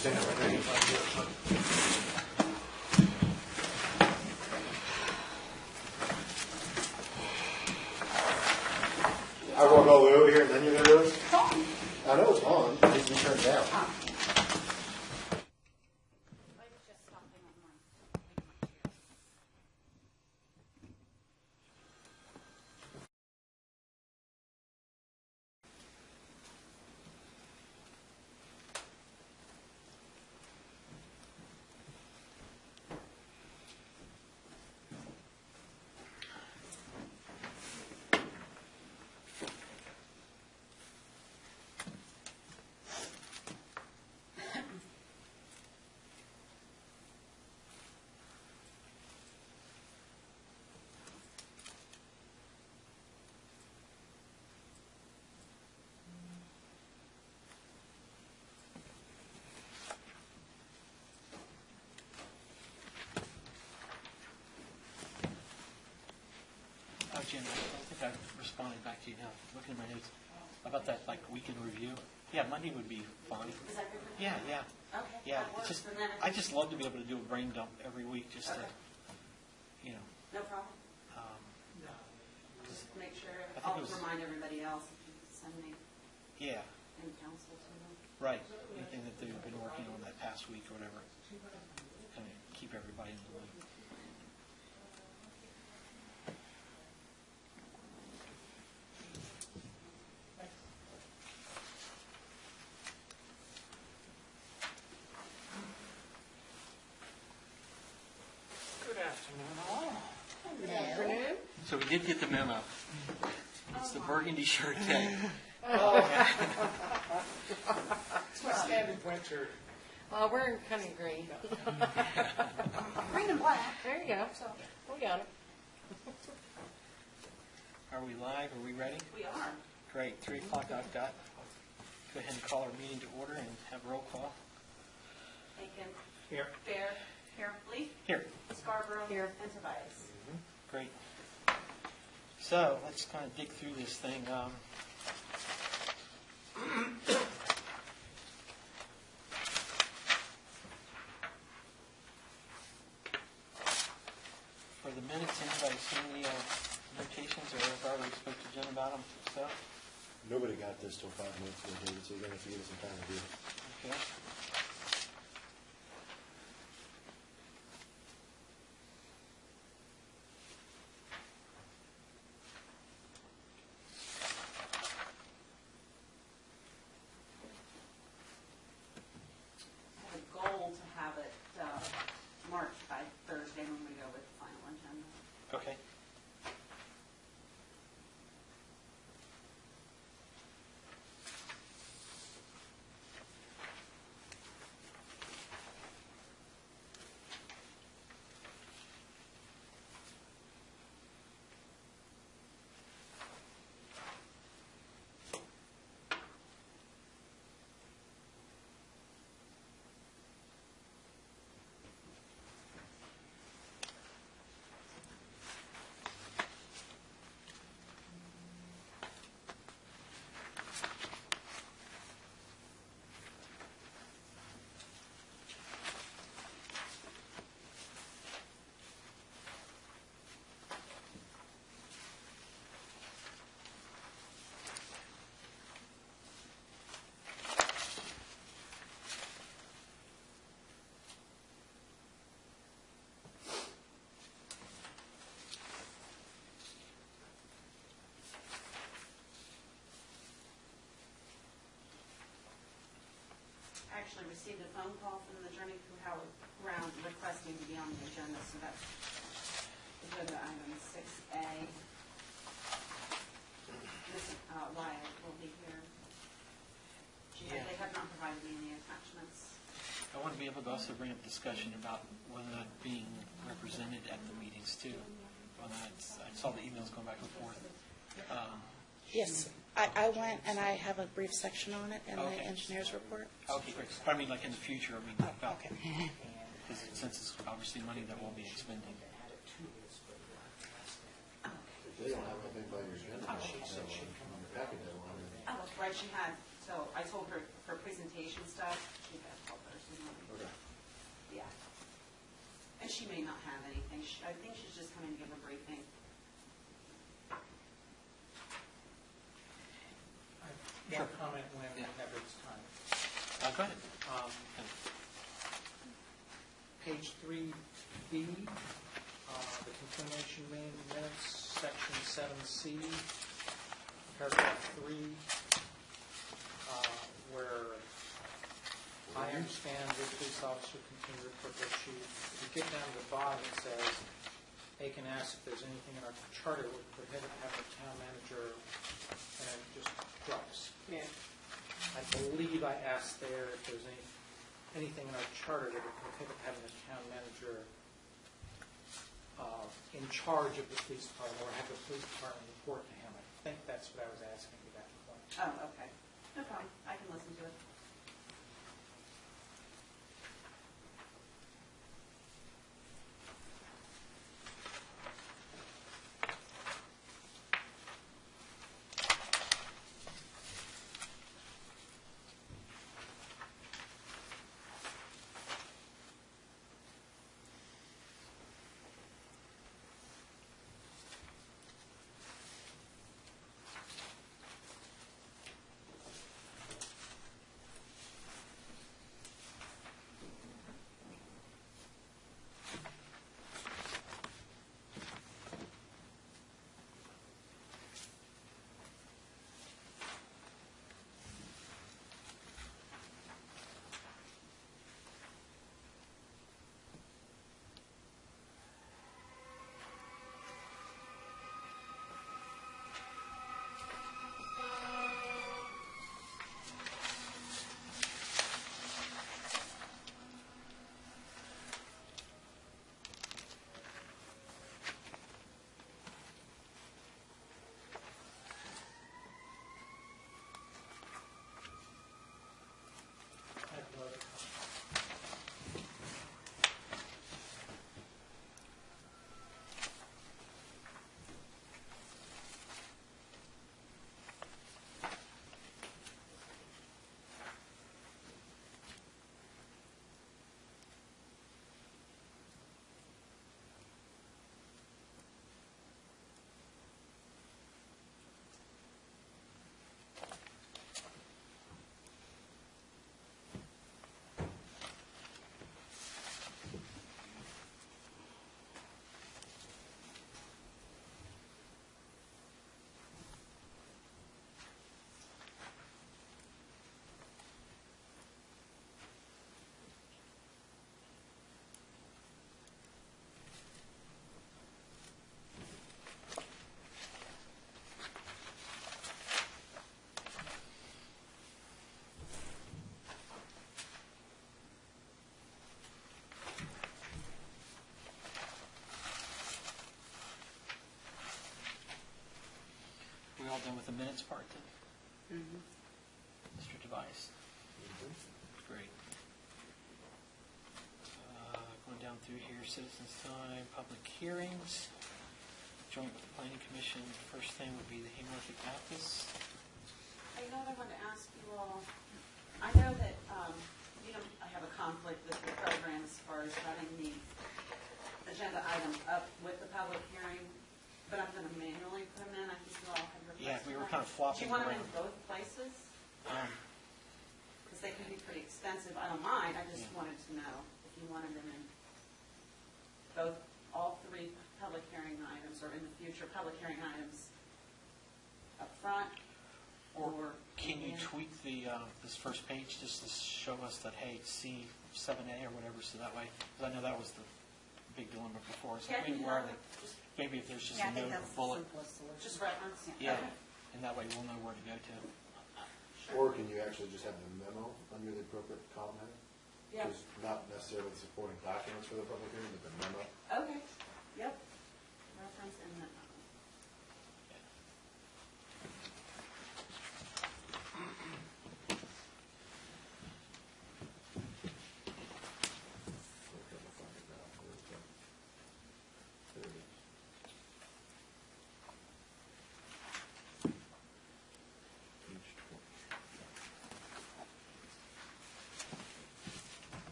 stand right there. I walk all the way over here and then you're going to do it? It's on. I know it's on. It needs to be turned down. Oh, Jim, I think I responded back to you now, looking at my notes, about that, like, weekend review. Yeah, Monday would be fine. Is that good for you? Yeah, yeah. Okay. Yeah, that it's works. just, And then I just love to be able to do a brain dump every week, just to, Okay. you know, No problem. 'cause, Just make sure, I think I'll it was- remind everybody else if you send me yeah, in council to them. right. Anything that they've been working on that past week or whatever, kind of keep everybody in the loop. Good afternoon, all. Afternoon. So we did get the memo. It's the burgundy shirt day. It's my standard winter. We're in kind of green. Green and black. There you go. We got it. Are we live? Are we ready? We are. Great. 3 o'clock I've got. Go ahead and call our meeting to order and have roll call. Aiken. Here. Fair. Here. Lee. Here. Scarborough. Here. And Tobias. Great. So let's kind of dig through this thing. For the minutes, anybody seen the notations, or have already spoke to Jen about them? So, Nobody got this till 5 minutes ago, David, so you're going to have to give us some time to do it. okay. I have a goal to have it marked by Thursday when we go with the final agenda. Okay. I actually received a phone call from the Journey Through Howard Brown requesting to be on the agenda, so that's agenda item 6A. Ms. Wyatt will be here. Yeah. They have not provided me any attachments. I want to be able to also bring up discussion about whether or not being represented at the meetings too. When I saw the emails going back and forth. Yes, I went and I have a brief section on it in the Okay. engineer's report. Okay, great. I mean, like in the future, I mean, about, Okay. because since it's obviously money that we'll be expending. If they don't have anything by your agenda, on your packet deadline. Oh, that's right, she had, so I told her for presentation stuff, she had told her, she's timeline. Okay. Yeah. And she may not have anything. I think she's just coming to give a briefing. More comment when Yeah. whenever it's time. Go ahead. Page 3B, the continuation minutes, section 7C, paragraph 3, where I understand the police officer continue to report their chief. If you get down to the bottom, it says, Aiken asks if there's anything in our charter that would prohibit having a town manager, and it just drops. Yeah. I believe I asked there if there's anything in our charter that would prohibit having a town manager in charge of the police department, or have the police department report to him. I think that's what I was asking at that point. Oh, okay. No problem. I can listen to it. I have no other comment. We all done with the minutes part then? Mr. Device? Great. Going down through here, citizens' time, public hearings, joint with the planning commission. First thing would be the Haymarket Baptist. I know I wanted to ask you all, I know that, I have a conflict with the program as far as having the agenda items up with the public hearing, but I'm going to manually put them in. I think you all have requested Yeah, we were that. kind of flopping Do you want them around. in both places? Um, Because they can be pretty extensive. I don't mind, I just Yeah. wanted to know if you wanted them in both, all three public hearing items, or in the future, public hearing items up front, or... Can you in- tweak this first page just to show us that, hey, see 7A or whatever, so that way, because I know that was the big dilemma before. So Yeah, maybe you where know, they, just- maybe if there's just Yeah, I a think note, that's a the bullet, simplest solution. Just reference? yeah, Okay. and that way we'll know where to go to. Or can you actually just have the memo under the appropriate column heading? Yeah. Just not necessarily supporting documents for the public hearing, but the memo. Okay, yep. Reference and then, Okay, I'll find it now. Where is it? There it is. Page 20.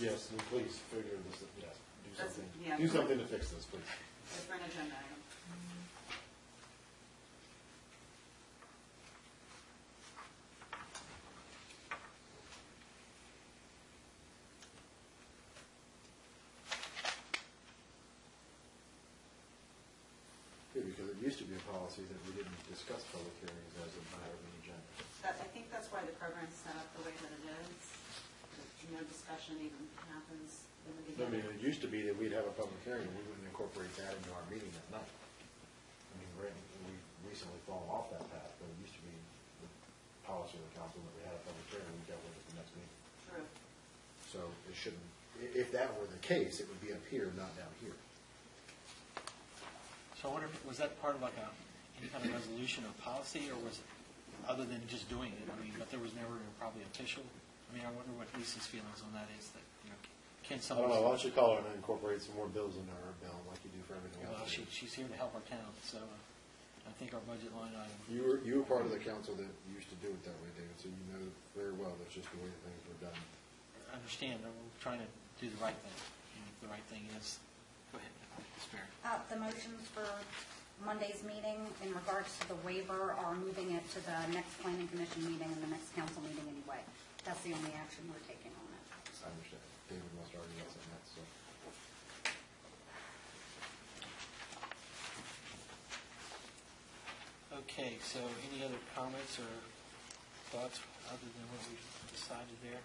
Yes, and please figure this, yes, do That's- something, yeah. do something to fix this, please. Different agenda item. Yeah, because it used to be a policy that we didn't discuss public hearings as a matter of the agenda. I think that's why the program's set up the way that it is. That no discussion even happens in the I mean, beginning. it used to be that we'd have a public hearing and we wouldn't incorporate that into our meeting that night. I mean, we recently fallen off that path, but it used to be the policy of the council that we had a public hearing and we dealt with it the next meeting. True. So it shouldn't, if that were the case, it would be up here, not down here. So I wonder, was that part of like any kind of resolution or policy, or was it other than just doing it? I mean, but there was never probably official. I mean, I wonder what Lisa's feelings on that is, that, you know, can I don't know, why someone... don't you call her and incorporate some more bills into her bill like you do for everything Well, else? she's here to help our town, so I think our budget line item... You were part of the council that used to do it that way, David, so you know very well that's just the way things were done. I understand, that we're trying to do the right thing, and if the right thing is... Go ahead, Ms. Barry. The motions for Monday's meeting in regards to the waiver are moving it to the next planning commission meeting and the next council meeting anyway. That's the only action we're taking on it. I understand. David must already know something else, so. Okay, so any other comments or thoughts other than what we've decided there?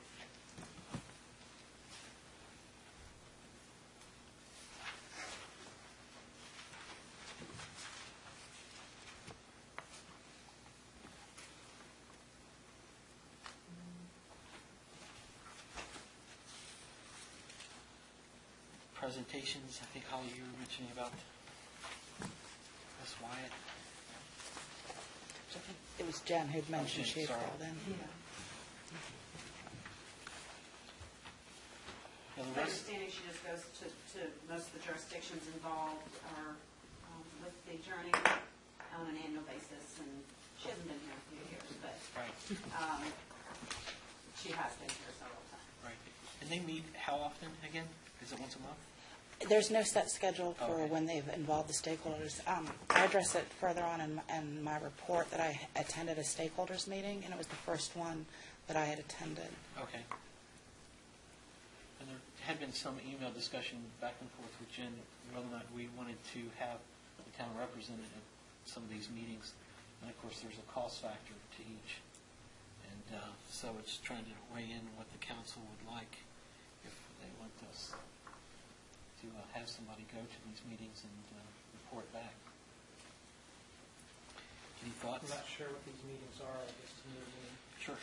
Presentations, I think Holly, you were mentioning about Miss Wyatt. It was Jen who'd mentioned Jen, she had sorry. called in. Now, the My rest, understanding, she just goes to most of the jurisdictions involved are with the journey on an annual basis, and she hasn't been here a few years, but right, she has been here several times. right. And they meet how often again? Is it once a month? There's no set schedule for Okay. when they've involved the stakeholders. I address it further on in my report that I attended a stakeholders meeting, and it was the first one that I had attended. Okay. And there had been some email discussion back and forth with Jen, whether or not we wanted to have the town represented at some of these meetings. And of course, there's a cost factor to each. And so it's trying to weigh in what the council would like if they want us to have somebody go to these meetings and report back. Any I'm thoughts? not sure what these meetings are, I guess, to me. Sure.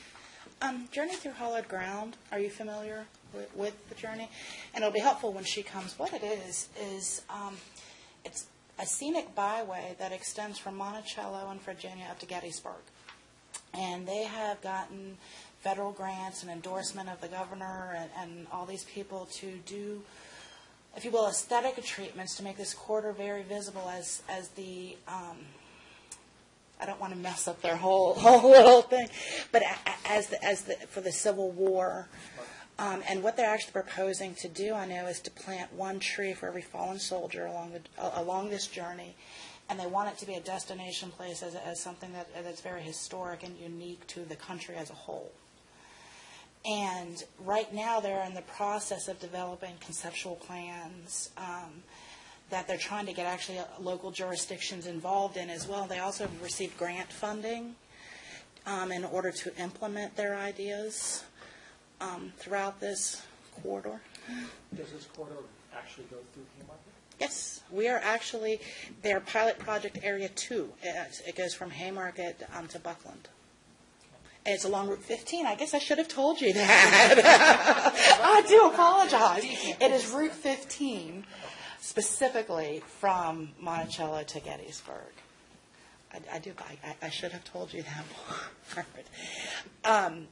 Journey Through Hollowed Ground, are you familiar with the journey? And it'll be helpful when she comes. What it is it's a scenic byway that extends from Monticello in Virginia up to Gettysburg. And they have gotten federal grants and endorsement of the governor and all these people to do, if you will, aesthetic treatments to make this corridor very visible as the I don't want to mess up their whole little thing, but for the Civil War, and what they're actually proposing to do, I know, is to plant one tree for every fallen soldier along this journey, and they want it to be a destination place as something that's very historic and unique to the country as a whole. And right now, they're in the process of developing conceptual plans that they're trying to get actually local jurisdictions involved in as well. They also have received grant funding in order to implement their ideas throughout this corridor. Does this corridor actually go through Haymarket? Yes, we are actually their pilot project area 2. It goes from Haymarket to Buckland. And it's along Route 15. I guess I should have told you that. I do apologize. It is Route 15, specifically from Monticello to Gettysburg. I should have told you that part.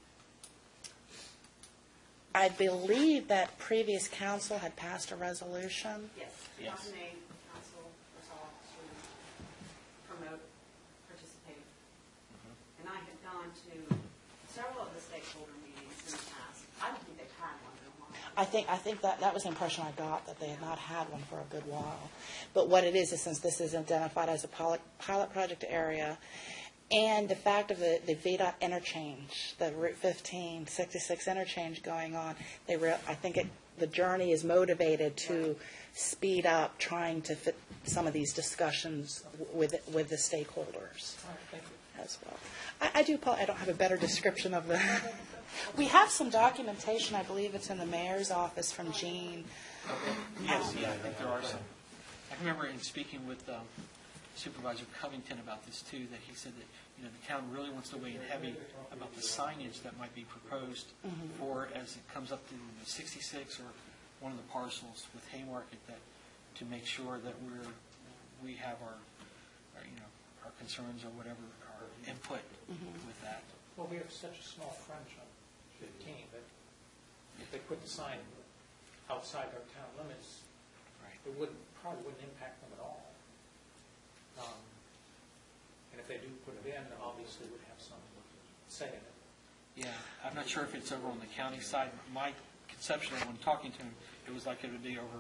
I believe that previous council had passed a resolution. Yes, the Yes. nominating council resolved to promote participating. And I had gone to several of the stakeholder meetings in the past. I don't think they've had one in a while. I I think that was the impression I got, that they had not had one for a good while. But what it is since this is identified as a pilot project area, and the fact of the VDOT interchange, the Route 15, 66 interchange going on, I think the journey is motivated to speed up trying to fit some of these discussions with the stakeholders All right, thank you. as well. I don't have a better description of the. We have some documentation. I believe it's in the mayor's office from Jean. Yes, yeah, I think there are some. I remember in speaking with Supervisor Covington about this too, that he said that, you know, the town really wants to weigh in heavy about the signage that might be proposed for as it comes up to 66 or one of the parcels with Haymarket, that to make sure that we have our you know, our concerns or whatever, our input with that. Well, we have such a small frontage on 15 that if they put the sign outside our town limits, Right. it probably wouldn't impact them at all. And if they do put it in, obviously would have some say in it. Yeah, I'm not sure if it's over on the county side. My conception when talking to him, it was like it would be over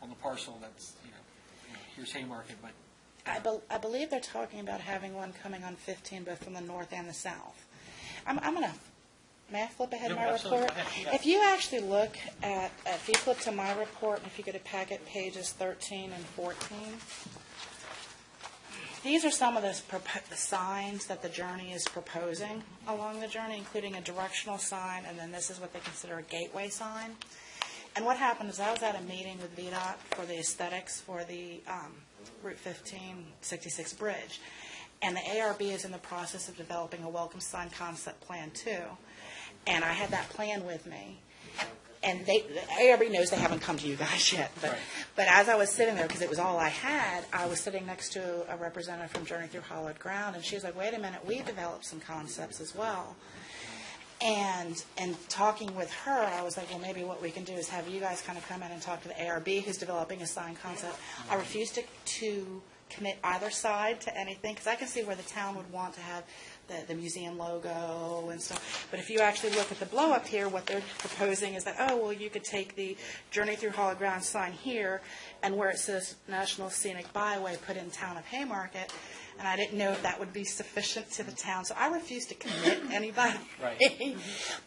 on the parcel that's, you know here's Haymarket, but I believe they're talking about having one coming on 15, both from the north and the south. I'm going to. May I flip ahead No, my absolutely. report? Go ahead, yeah. If you actually look at, if you flip to my report, and if you go to packet pages 13 and 14, these are some of the signs that the journey is proposing along the journey, including a directional sign, and then this is what they consider a gateway sign. And what happened is I was at a meeting with VDOT for the aesthetics for the Route 15 66 bridge. And the ARB is in the process of developing a welcome sign concept plan too. And I had that plan with me. And the ARB knows they haven't come to you guys yet. But as I was sitting there, because it was all I had, I was sitting next to a representative from Journey Through Hollowed Ground, and she was like, wait a minute, we've developed some concepts as well. And talking with her, I was like, well, maybe what we can do is have you guys kind of come in and talk to the ARB who's developing a sign concept. I refuse to commit either side to anything, because I can see where the town would want to have the museum logo and stuff. But if you actually look at the blow-up here, what they're proposing is that, oh, well, you could take the Journey Through Hollowed Ground sign here, and where it says National Scenic Byway, put in Town of Haymarket. And I didn't know if that would be sufficient to the town, so I refuse to commit anybody. Right.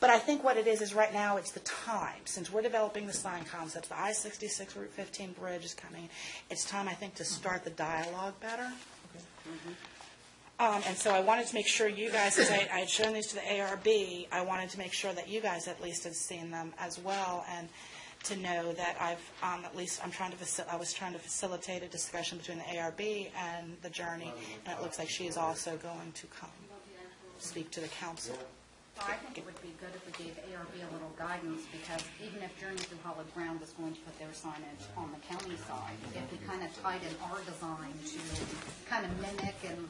But I think what it is right now it's the time. Since we're developing the sign concepts, the I-66 Route 15 bridge is coming. It's time, I think, to start the dialogue better. And so I wanted to make sure you guys, because I had shown these to the ARB, I wanted to make sure that you guys at least had seen them as well, and to know that I've at least I was trying to facilitate a discussion between the ARB and the Journey, and it looks like she is also going to come speak to the council. Well, I think it would be good if we gave ARB a little guidance, because even if Journey Through Hollowed Ground is going to put their signage on the county side, if we kind of tied in our design to kind of mimic and,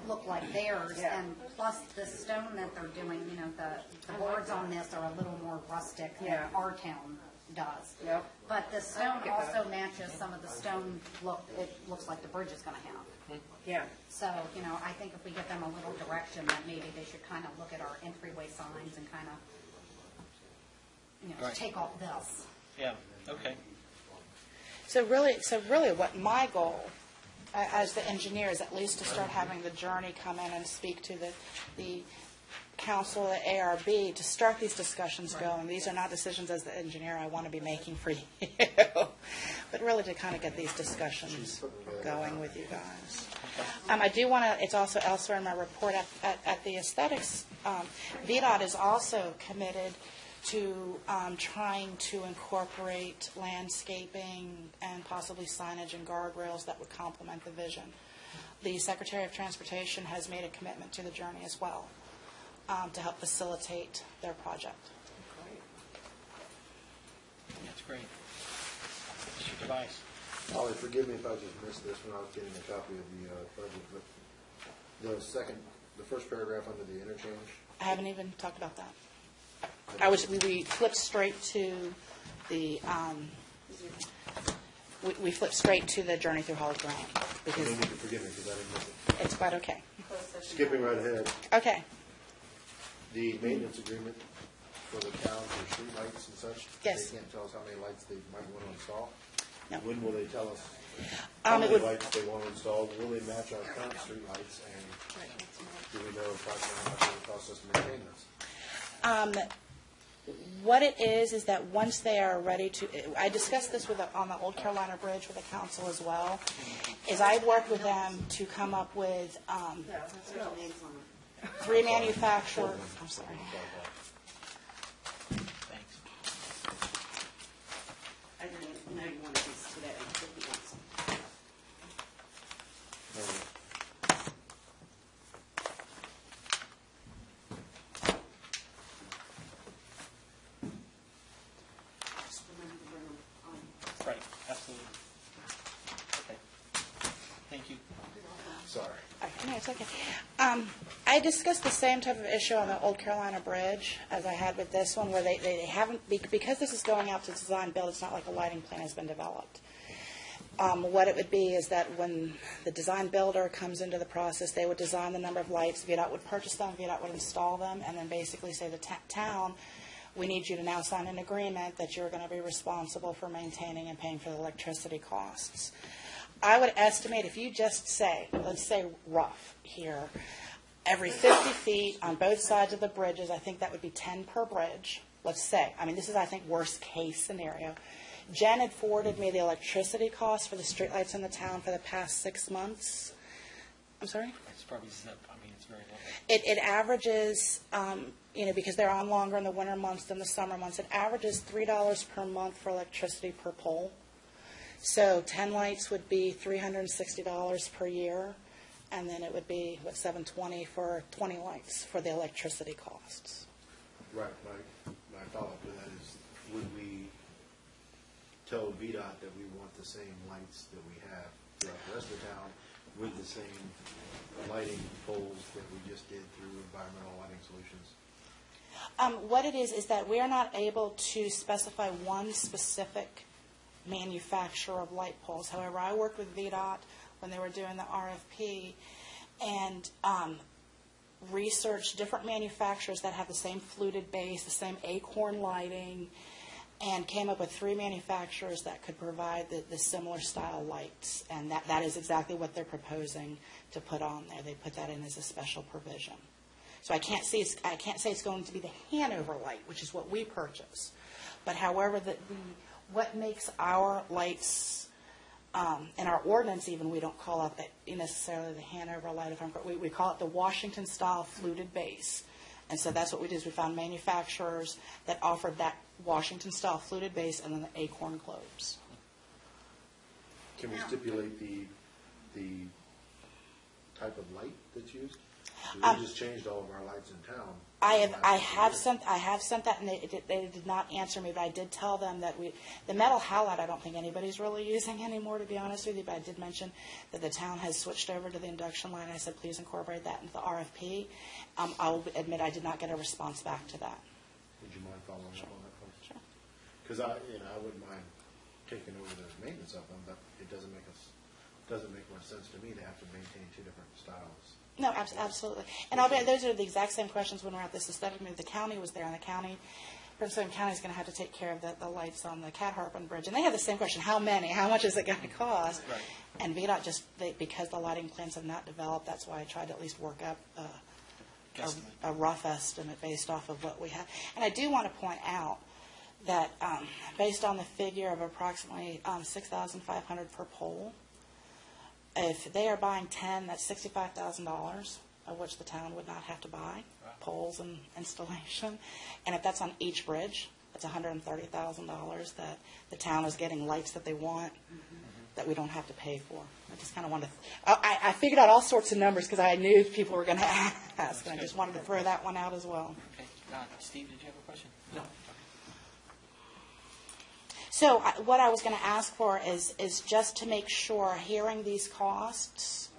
look like theirs, and plus the stone that they're doing, the boards on this are a little more rustic than our town does. Yep. But the stone also matches some of the stone look it looks like the bridge is going to have. Yeah. So, I think if we give them a little direction, that maybe they should kind of look at our entryway signs and kind of, Right. take off this. yeah, okay. So really, what my goal as the engineer is at least to start having the Journey come in and speak to the council, the ARB, to start these discussions going. These are not decisions as the engineer I want to be making for you, but really to kind of get these discussions going with you guys. I do want to, it's also elsewhere in my report at the aesthetics, VDOT is also committed to trying to incorporate landscaping and possibly signage and guardrails that would complement the vision. The Secretary of Transportation has made a commitment to the Journey as well to help facilitate their project. That's great. Mr. Tobias. Ollie, forgive me if I just missed this when I was getting a copy of the budget, but the first paragraph under the interchange, I haven't even talked about that. We flipped straight to the, we flipped straight to the Journey Through Hollowed Ground, you because don't need to forgive me because I didn't miss it. it's quite okay. Skipping right ahead, Okay. the maintenance agreement for the town for street lights and such? Yes. They can't tell us how many lights they might want to install? No. When will they tell us how It many would- lights they want to install? Will they match our current street lights? And do we know approximately how much it will cost us to maintain this? What it is that once they are ready to, I discussed this on the Old Carolina Bridge with the council as well, is I worked with them to come up with three manufacturers, I'm sorry. Thanks. I didn't know you wanted these today, if you want some. Just remember to bring them on. Right, absolutely. Okay. Thank you. Sorry. No, it's okay. I discussed the same type of issue on the Old Carolina Bridge as I had with this one, where they haven't, because this is going out to design build, it's not like a lighting plan has been developed. What it would be is that when the design builder comes into the process, they would design the number of lights, VDOT would purchase them, VDOT would install them, and then basically say the town, we need you to now sign an agreement that you're going to be responsible for maintaining and paying for the electricity costs. I would estimate if you just say, let's say rough here, every 50 feet on both sides of the bridges, I think that would be 10 per bridge, let's say. I mean, this is, I think, worst case scenario. Jen had forwarded me the electricity costs for the streetlights in the town for the past 6 months. I'm sorry? It's probably zip. I mean, it's very low. It averages, because they're on longer in the winter months than the summer months, it averages $3 per month for electricity per pole. So 10 lights would be $360 per year, and then it would be, $720 for 20 lights for the electricity costs. Right, my follow-up to that is, would we tell VDOT that we want the same lights that we have throughout the rest of the town with the same lighting poles that we just did through Environmental Lighting Solutions? What it is that we are not able to specify one specific manufacturer of light poles. However, I worked with VDOT when they were doing the RFP and researched different manufacturers that have the same fluted base, the same acorn lighting, and came up with 3 manufacturers that could provide the similar style lights. And that is exactly what they're proposing to put on there. They put that in as a special provision. So I can't say it's going to be the Hanover light, which is what we purchase. But however, what makes our lights, in our ordinance even, we don't call it necessarily the Hanover light, we call it the Washington-style fluted base. And so that's what we did, is we found manufacturers that offered that Washington-style fluted base and then the acorn globes. Can we stipulate the type of light that's used? We just changed all of our lights in town. I have sent that, and they did not answer me, but I did tell them that the metal halide I don't think anybody's really using anymore, to be honest with you, but I did mention that the town has switched over to the induction line. I said, please incorporate that into the RFP. I'll admit I did not get a response back to that. Would you mind following up on that, please? Sure. Because I wouldn't mind taking over the maintenance of them, but it doesn't make much sense to me to have to maintain 2 different styles. No, absolutely. And those are the exact same questions when we're at this aesthetic move. The county was there, and the county, Prince William County is going to have to take care of the lights on the Cat Harpin Bridge. And they have the same question, how many? How much is it going to cost? Right. And VDOT because the lighting plans have not developed, that's why I tried to at least work up a rough estimate based off of what we have. And I do want to point out that based on the figure of approximately $6,500 per pole, if they are buying 10, that's $65,000, of which the town would not have to buy, poles and installation. And if that's on each bridge, that's $130,000 that the town is getting lights that they want, that we don't have to pay for. I just kind of wanted to, I figured out all sorts of numbers because I knew people were going to ask, and I just wanted to throw that one out as well. Okay. Steve, did you have a question? No. So what I was going to ask for is just to make sure, hearing these costs,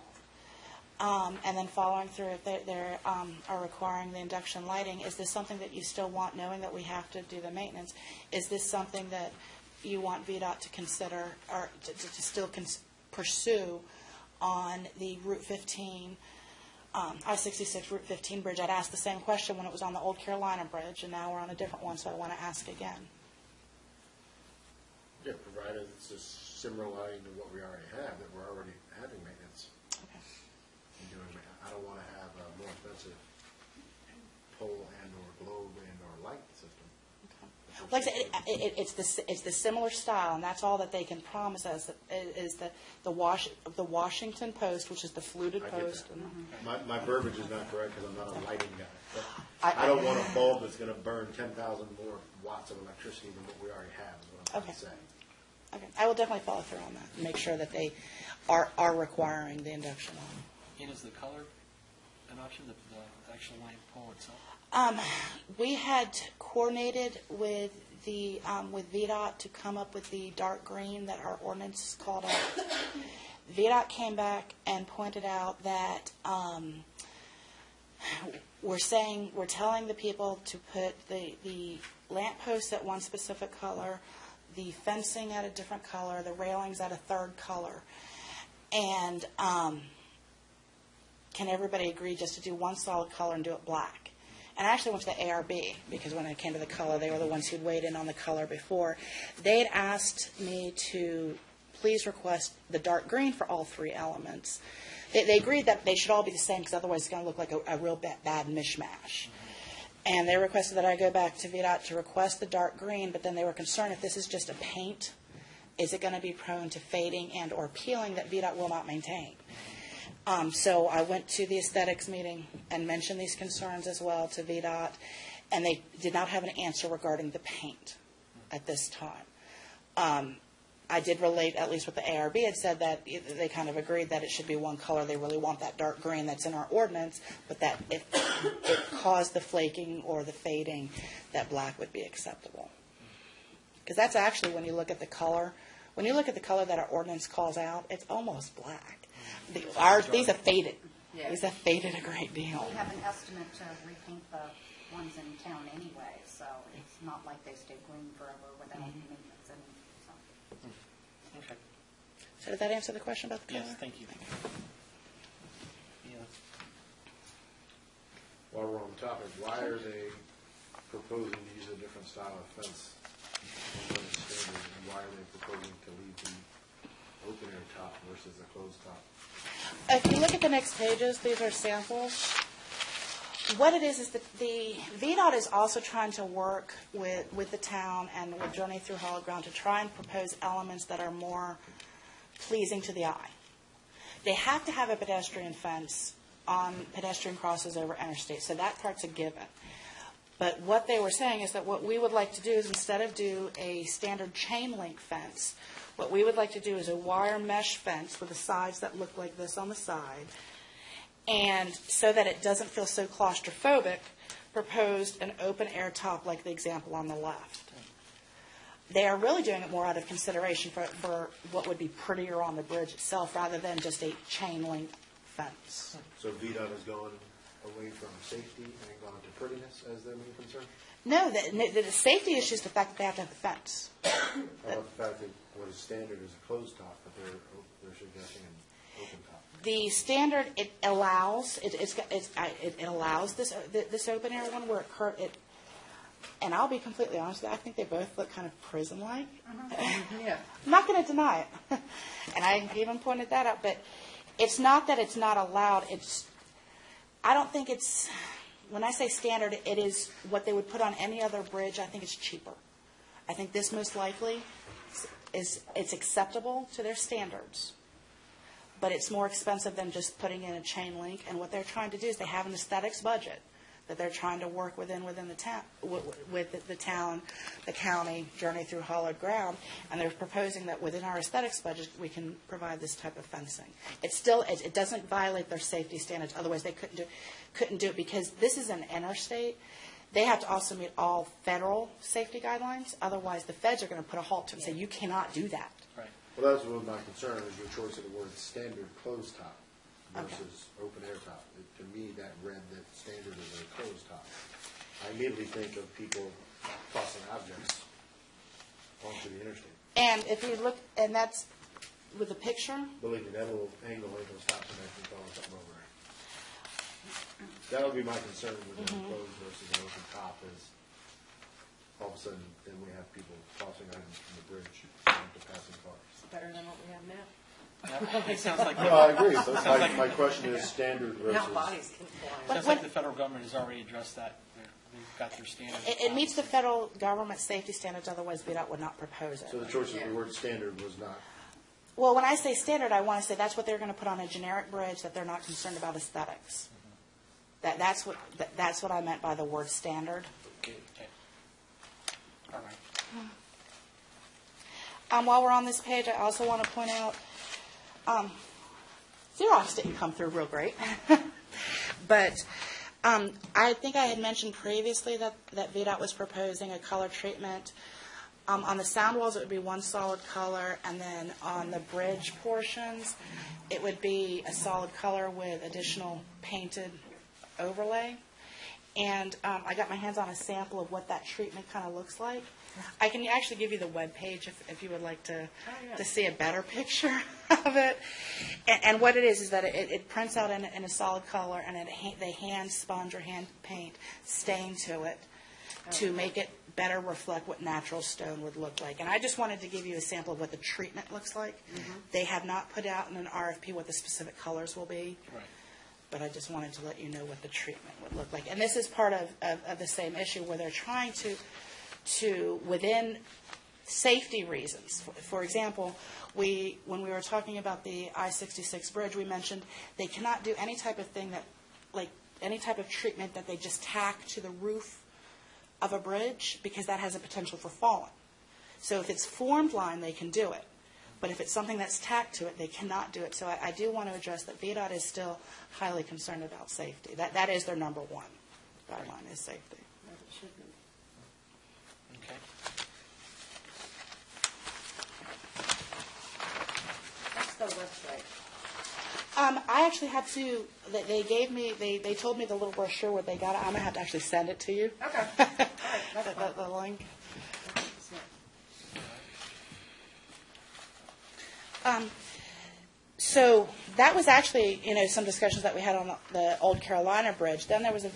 and then following through if they are requiring the induction lighting, is this something that you still want, knowing that we have to do the maintenance? Is this something that you want VDOT to consider or to still pursue on the Route 15 I-66 Route 15 bridge. I'd asked the same question when it was on the Old Carolina Bridge, and now we're on a different one, so I want to ask again. Yeah, provided it's just similar line to what we already have, that we're already having maintenance. Okay. And doing ma- I don't want to have a more expensive pole and/or globe and/or light system. Like I said, it's the similar style, and that's all that they can promise us, is the Washington Post, which is the fluted I get post. that. And My verbiage is not correct because I'm not a lighting guy. But I- I don't want a bulb that's going to burn 10,000 more watts of electricity than what we already have, is what I'm trying to say. Okay, I will definitely follow through on that, and make sure that they are requiring the induction on. And is the color an option, the actual lamp pole itself? We had coordinated with with VDOT to come up with the dark green that our ordinance called out. VDOT came back and pointed out that we're telling the people to put the lamp posts at one specific color, the fencing at a different color, the railings at a third color, and can everybody agree just to do one solid color and do it black? And I actually went to the ARB, because when it came to the color, they were the ones who'd weighed in on the color before. They had asked me to please request the dark green for all three elements. They agreed that they should all be the same, because otherwise it's going to look like a real bad mishmash. And they requested that I go back to VDOT to request the dark green, but then they were concerned if this is just a paint, is it going to be prone to fading and or peeling that VDOT will not maintain? So I went to the aesthetics meeting and mentioned these concerns as well to VDOT, and they did not have an answer regarding the paint at this time. I did relate, at least what the ARB had said, that they kind of agreed that it should be one color. They really want that dark green that's in our ordinance, but that if it caused the flaking or the fading, that black would be acceptable. Because that's actually, when you look at the color that our ordinance calls out, it's almost black. These have faded. Yeah. These have faded a great deal. We have an estimate to repaint the ones in town anyway, so it's not like they stay green forever without maintenance. And so. Okay. So did that answer the question about the color? Yes, thank you. Yeah. While we're on the topic, why are they proposing to use a different style of fence than what is standard, and why are they proposing to leave the open air top versus the closed top? If you look at the next pages, these are samples. What it is that the VDOT is also trying to work with the town and with Journey Through Hollow Ground to try and propose elements that are more pleasing to the eye. They have to have a pedestrian fence on pedestrian crosses over interstate, so that part's a given. But what they were saying is that what we would like to do is, instead of do a standard chain link fence, what we would like to do is a wire mesh fence with the sides that look like this on the side. And so that it doesn't feel so claustrophobic, proposed an open air top like the example on the left. They are really doing it more out of consideration for what would be prettier on the bridge itself, rather than just a chain link fence. So VDOT has gone away from safety and gone to prettiness as their main concern? No, the safety issue is the fact that they have to have the fence. How about the fact that what is standard is a closed top, but they're suggesting an open top? The standard, it allows it allows this open air one where and I'll be completely honest with you, I think they both look kind of prison-like. Yeah. I'm not going to deny it, and I even pointed that out. But it's not that it's not allowed. I don't think it's. When I say standard, it is what they would put on any other bridge. I think it's cheaper. I think this most likely it's acceptable to their standards, but it's more expensive than just putting in a chain link. And what they're trying to do is they have an aesthetics budget that they're trying to work within the town, with the town, the county, Journey Through Hollowed Ground, and they're proposing that within our aesthetics budget we can provide this type of fencing. It doesn't violate their safety standards. Otherwise, they couldn't do it, because this is an interstate. They have to also meet all federal safety guidelines. Otherwise, the feds are going to put a halt to it and say, you cannot do that. Right. Well, that's what my concern is, your choice of the word standard closed top versus open air top. To me, that read that standard is a closed top. I immediately think of people tossing objects onto the interstate. And if you look, and that's with the picture, Believe me, that little angle in those tops and everything, throwing something over there. That would be my concern with an enclosed versus an open top is all of a sudden, then we have people tossing items from the bridge onto passing cars. Better than what we have now. It sounds like, No, I agree, but my question is standard versus. Now bodies can fly. sounds like the federal government has already addressed that. They've got their standards. It meets the federal government safety standards, otherwise VDOT would not propose it. So the choice of the word standard was not, Well, when I say standard, I want to say that's what they're going to put on a generic bridge, that they're not concerned about aesthetics. That's what I meant by the word standard. Okay. All right. While we're on this page, I also want to point out, Xerox didn't come through real great. But I think I had mentioned previously that VDOT was proposing a color treatment. On the sound walls, it would be one solid color, and then on the bridge portions, it would be a solid color with additional painted overlay. And I got my hands on a sample of what that treatment kind of looks like. I can actually give you the web page if you would like to see a better picture of it. And what it is that it prints out in a solid color, and they hand sponge or hand paint stain to it to make it better reflect what natural stone would look like. And I just wanted to give you a sample of what the treatment looks like. They have not put out in an RFP what the specific colors will be. Right. But I just wanted to let you know what the treatment would look like. And this is part of the same issue where they're trying to within safety reasons. For example, when we were talking about the I-66 bridge, we mentioned they cannot do any type of thing that, like any type of treatment that they just tack to the roof of a bridge, because that has a potential for falling. So if it's formed line, they can do it. But if it's something that's tacked to it, they cannot do it. So I do want to address that VDOT is still highly concerned about safety. That is their number one guideline, is safety. Okay. What's the website? I actually had to, they gave me, they told me the little brochure where they got it. I'm going to have to actually send it to you. Okay. All right, that's fine. The link. So that was actually, some discussions that we had on the Old Carolina Bridge. Then there was an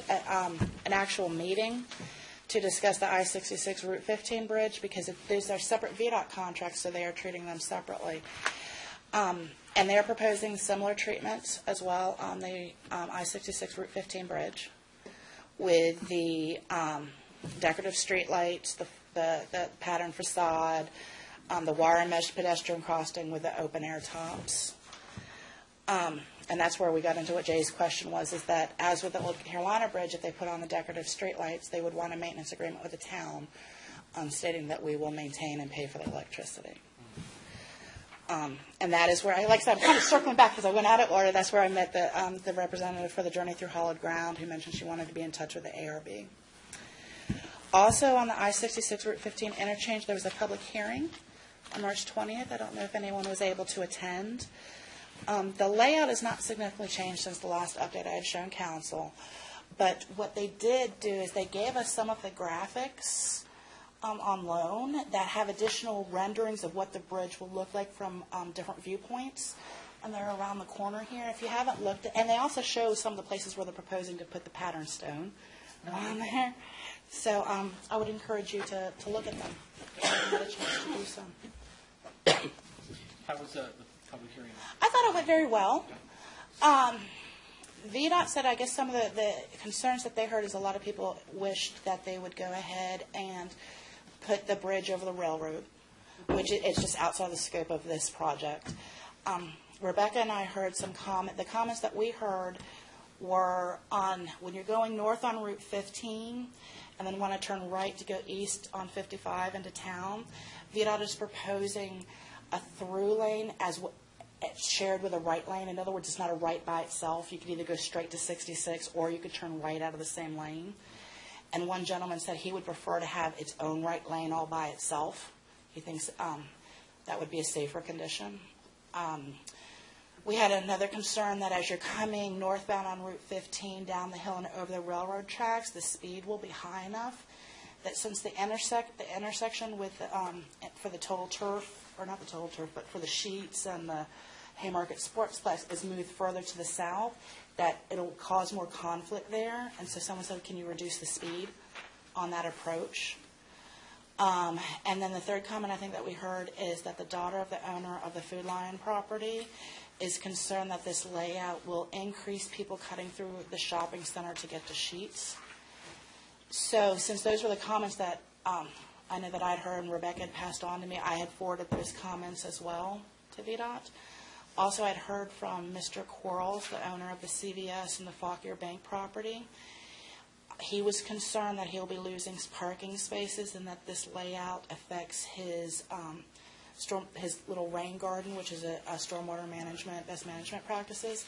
actual meeting to discuss the I-66 Route 15 bridge, because these are separate VDOT contracts, so they are treating them separately. And they're proposing similar treatments as well on the I-66 Route 15 bridge with the decorative streetlights, the pattern facade, the wire mesh pedestrian crossing with the open air tops. And that's where we got into what Jay's question was, is that as with the Old Carolina Bridge, if they put on the decorative streetlights, they would want a maintenance agreement with the town stating that we will maintain and pay for the electricity. And that is where, like I said, I'm kind of circling back because I went out of order. That's where I met the representative for the Journey Through Hollowed Ground, who mentioned she wanted to be in touch with the ARB. Also, on the I-66 Route 15 interchange, there was a public hearing on March 20th. I don't know if anyone was able to attend. The layout has not significantly changed since the last update I had shown council. But what they did do is they gave us some of the graphics on loan that have additional renderings of what the bridge will look like from different viewpoints. And they're around the corner here. If you haven't looked at, and they also show some of the places where they're proposing to put the pattern stone on there. So I would encourage you to look at them if you haven't had a chance to do so. How was the public hearing? I thought it went very well. VDOT said, I guess some of the concerns that they heard is a lot of people wished that they would go ahead and put the bridge over the railroad, which is just outside the scope of this project. Rebecca and I heard some the comments that we heard were on when you're going north on Route 15 and then want to turn right to go east on 55 into town. VDOT is proposing a through lane as shared with a right lane. In other words, it's not a right by itself. You could either go straight to 66 or you could turn right out of the same lane. And one gentleman said he would prefer to have its own right lane all by itself. He thinks that would be a safer condition. We had another concern that as you're coming northbound on Route 15 down the hill and over the railroad tracks, the speed will be high enough that since the intersection with for the total turf, or not the total turf, but for the sheets and the Haymarket Sportsplex is moved further to the south, that it'll cause more conflict there. And so someone said, can you reduce the speed on that approach? And then the third comment I think that we heard is that the daughter of the owner of the Food Lion property is concerned that this layout will increase people cutting through the shopping center to get to Sheetz. So since those were the comments that I know that I'd heard and Rebecca had passed on to me, I had forwarded those comments as well to VDOT. Also, I'd heard from Mr. Quarles, the owner of the CVS and the Fauquier Bank property. He was concerned that he'll be losing parking spaces and that this layout affects his little rain garden, which is a stormwater management, best management practices.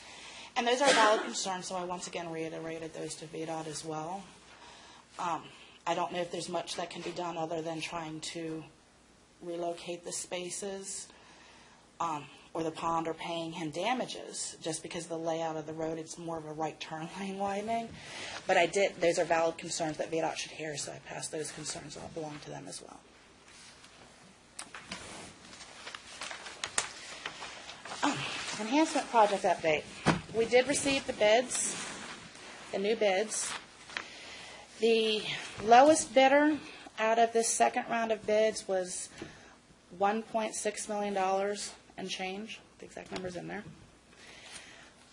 And those are valid concerns, so I once again reiterated those to VDOT as well. I don't know if there's much that can be done other than trying to relocate the spaces or the pond or paying him damages just because of the layout of the road. It's more of a right turn lane widening. But those are valid concerns that VDOT should hear, so I passed those concerns along to them as well. Enhancement project update. We did receive the bids, the new bids. The lowest bidder out of this second round of bids was $1.6 million and change. The exact number's in there.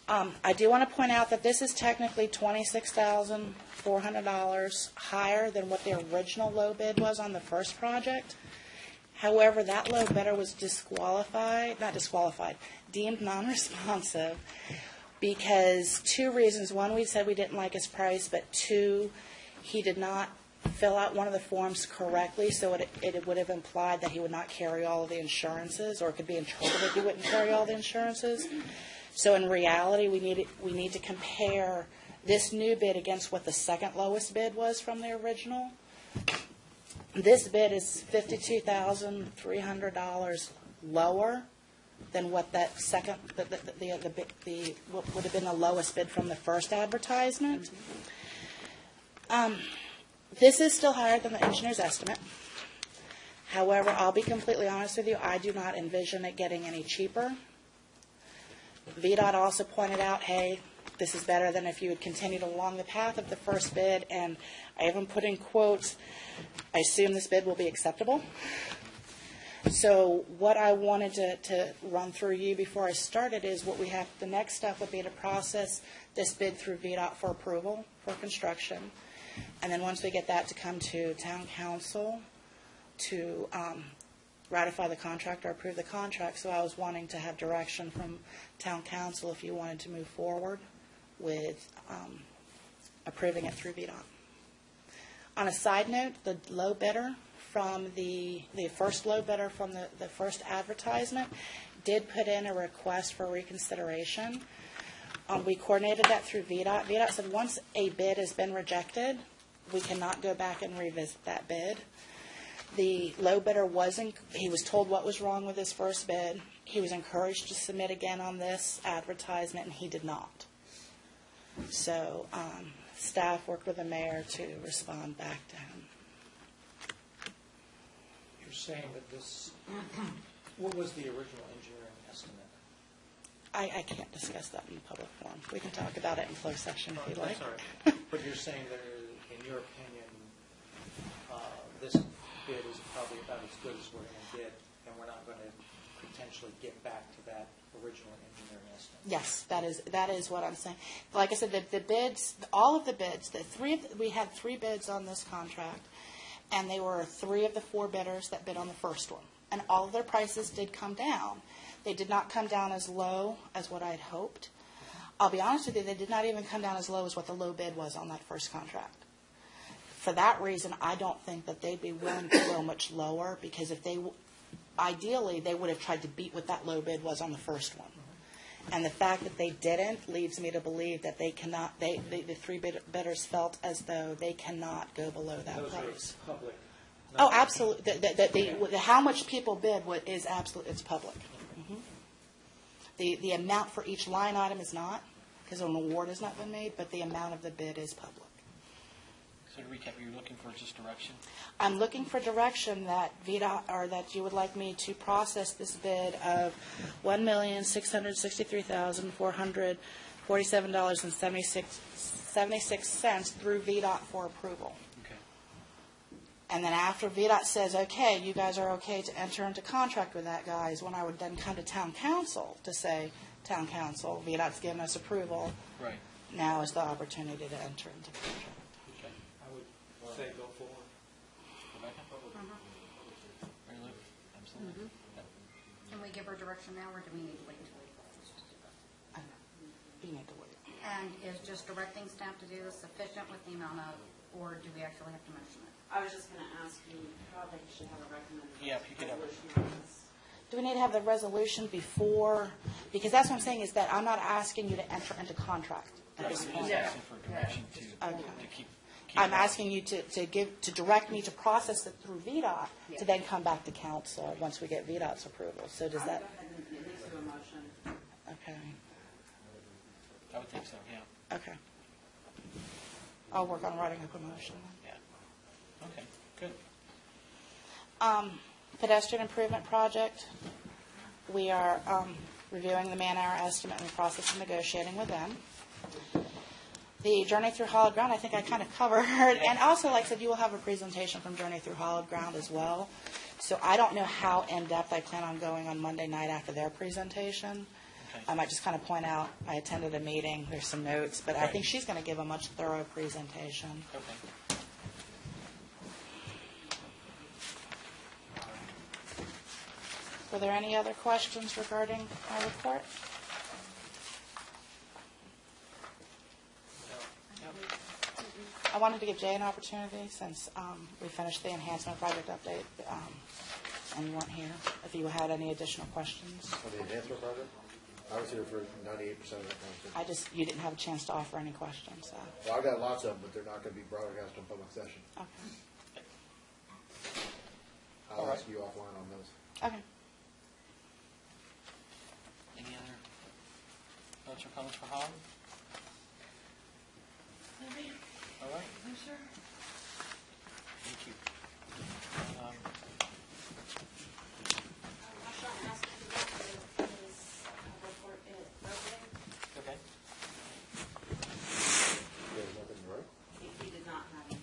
I do want to point out that this is technically $26,400 higher than what the original low bid was on the first project. However, that low bidder was deemed non-responsive because two reasons. One, we said we didn't like his price, but two, he did not fill out one of the forms correctly, so it would have implied that he would not carry all of the insurances, or it could be interpreted he wouldn't carry all the insurances. So in reality, we need to compare this new bid against what the second lowest bid was from the original. This bid is $52,300 lower than what that second, what would have been the lowest bid from the first advertisement. This is still higher than the engineer's estimate. However, I'll be completely honest with you, I do not envision it getting any cheaper. VDOT also pointed out, hey, this is better than if you had continued along the path of the first bid, and I even put in quotes, I assume this bid will be acceptable. So what I wanted to run through you before I started is what we have, the next step would be to process this bid through VDOT for approval for construction. And then once we get that, to come to town council to ratify the contract or approve the contract. So I was wanting to have direction from town council if you wanted to move forward with approving it through VDOT. On a side note, the low bidder from the first low bidder from the first advertisement did put in a request for reconsideration. We coordinated that through VDOT. VDOT said once a bid has been rejected, we cannot go back and revisit that bid. The low bidder he was told what was wrong with his first bid. He was encouraged to submit again on this advertisement, and he did not. So staff worked with the mayor to respond back to him. You're saying that this, what was the original engineering estimate? I can't discuss that in the public forum. We can talk about it in closed session if you'd like. Sorry. But you're saying that, in your opinion, this bid is probably about as good as we're going to get, and we're not going to potentially get back to that original engineering estimate? Yes, that is what I'm saying. Like I said, the bids, all of the bids, we had 3 bids on this contract, and they were 3 of the 4 bidders that bid on the first one. And all of their prices did come down. They did not come down as low as what I had hoped. I'll be honest with you, they did not even come down as low as what the low bid was on that first contract. For that reason, I don't think that they'd be willing to go much lower, because if ideally, they would have tried to beat what that low bid was on the first one. And the fact that they didn't leads me to believe that they cannot, the 3 bidders felt as though they cannot go below that Those price. are public. Oh, absolutely. How much people bid is absolute. It's public. Mm-hmm. The amount for each line item is not, because an award has not been made, but the amount of the bid is public. So to recap, you're looking for just direction? I'm looking for direction that VDOT, or that you would like me to process this bid of $1,663,447.76 through VDOT for approval. Okay. And then after VDOT says, okay, you guys are okay to enter into contract with that guy, is when I would then come to town council to say, town council, VDOT's given us approval, Right. now is the opportunity to enter into contract. Okay. I would say go forward. Rebecca? Mary Lou? Absolutely. Yeah. Can we give her direction now, or do we need to wait until we? I don't know. You need to wait. And is just directing staff to do this sufficient with the amount of, or do we actually have to mention it? I was just gonna ask you, probably should have a recommended Yeah, if you could have- resolution on this. Do we need to have the resolution before, because that's what I'm saying, is that I'm not asking you to enter into contract at this Right, point. you're just asking for direction to Okay. keep. I'm asking you to direct me to process it through VDOT, to then come back to council once we get VDOT's approval. So does I would that, go ahead and at least do a motion. okay, I would think so, yeah. okay. I'll work on writing up a motion. Yeah. Okay, good. Pedestrian improvement project, we are reviewing the man-hour estimate and the process of negotiating with them. The Journey Through Hollowed Ground, I think I kind of covered, and also, like I said, you will have a presentation from Journey Through Hollowed Ground as well. So I don't know how in-depth I plan on going on Monday night after their presentation. Okay. I might just kind of point out, I attended a meeting, there's some notes, but I Right. think she's going to give a much thorough presentation. Okay. Were there any other questions regarding our report? I wanted to give Jay an opportunity, since we finished the enhancement project update, and you weren't here, if you had any additional questions. On the enhancement project, I was here for 98% of that conversation. You didn't have a chance to offer any questions, so, Well, I've got lots of them, but they're not going to be broadcast on public session. okay. I'll ask you offline on those. Okay. Any other thoughts or comments for Holland? All right. No, sure. Thank you. I shall ask you to go to his report at Rosebank. Okay. There's nothing to write? He did not have it.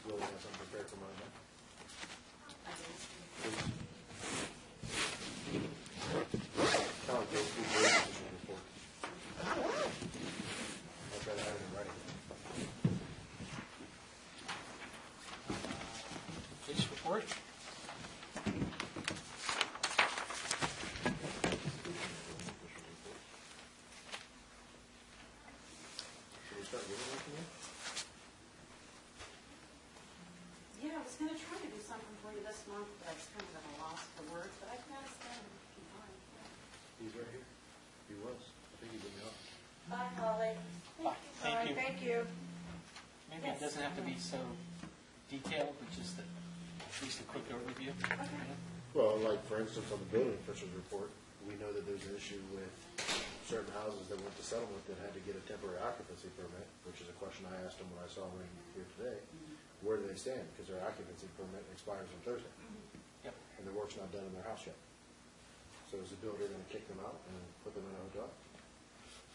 You only have something prepared for mine, huh? I did. Kind of goes through the position report. I'll try to have it in writing. Police report? Should we start giving them to me? Yeah, I was gonna try to do something for you this month, but I was kind of at a loss for words, but I can ask him. He's right here. He was. I think he's in the office. Bye, Holly. Bye. Thank you. Thank you. Maybe it doesn't have to be so detailed, but just at least a quick overview. Well, like, for instance, on the building officials report, we know that there's an issue with certain houses that went to settlement that had to get a temporary occupancy permit, which is a question I asked them when I saw them here today. Where do they stand? Because their occupancy permit expires on Thursday, Yep. and the work's not done in their house yet. So is the builder going to kick them out and put them in a hotel?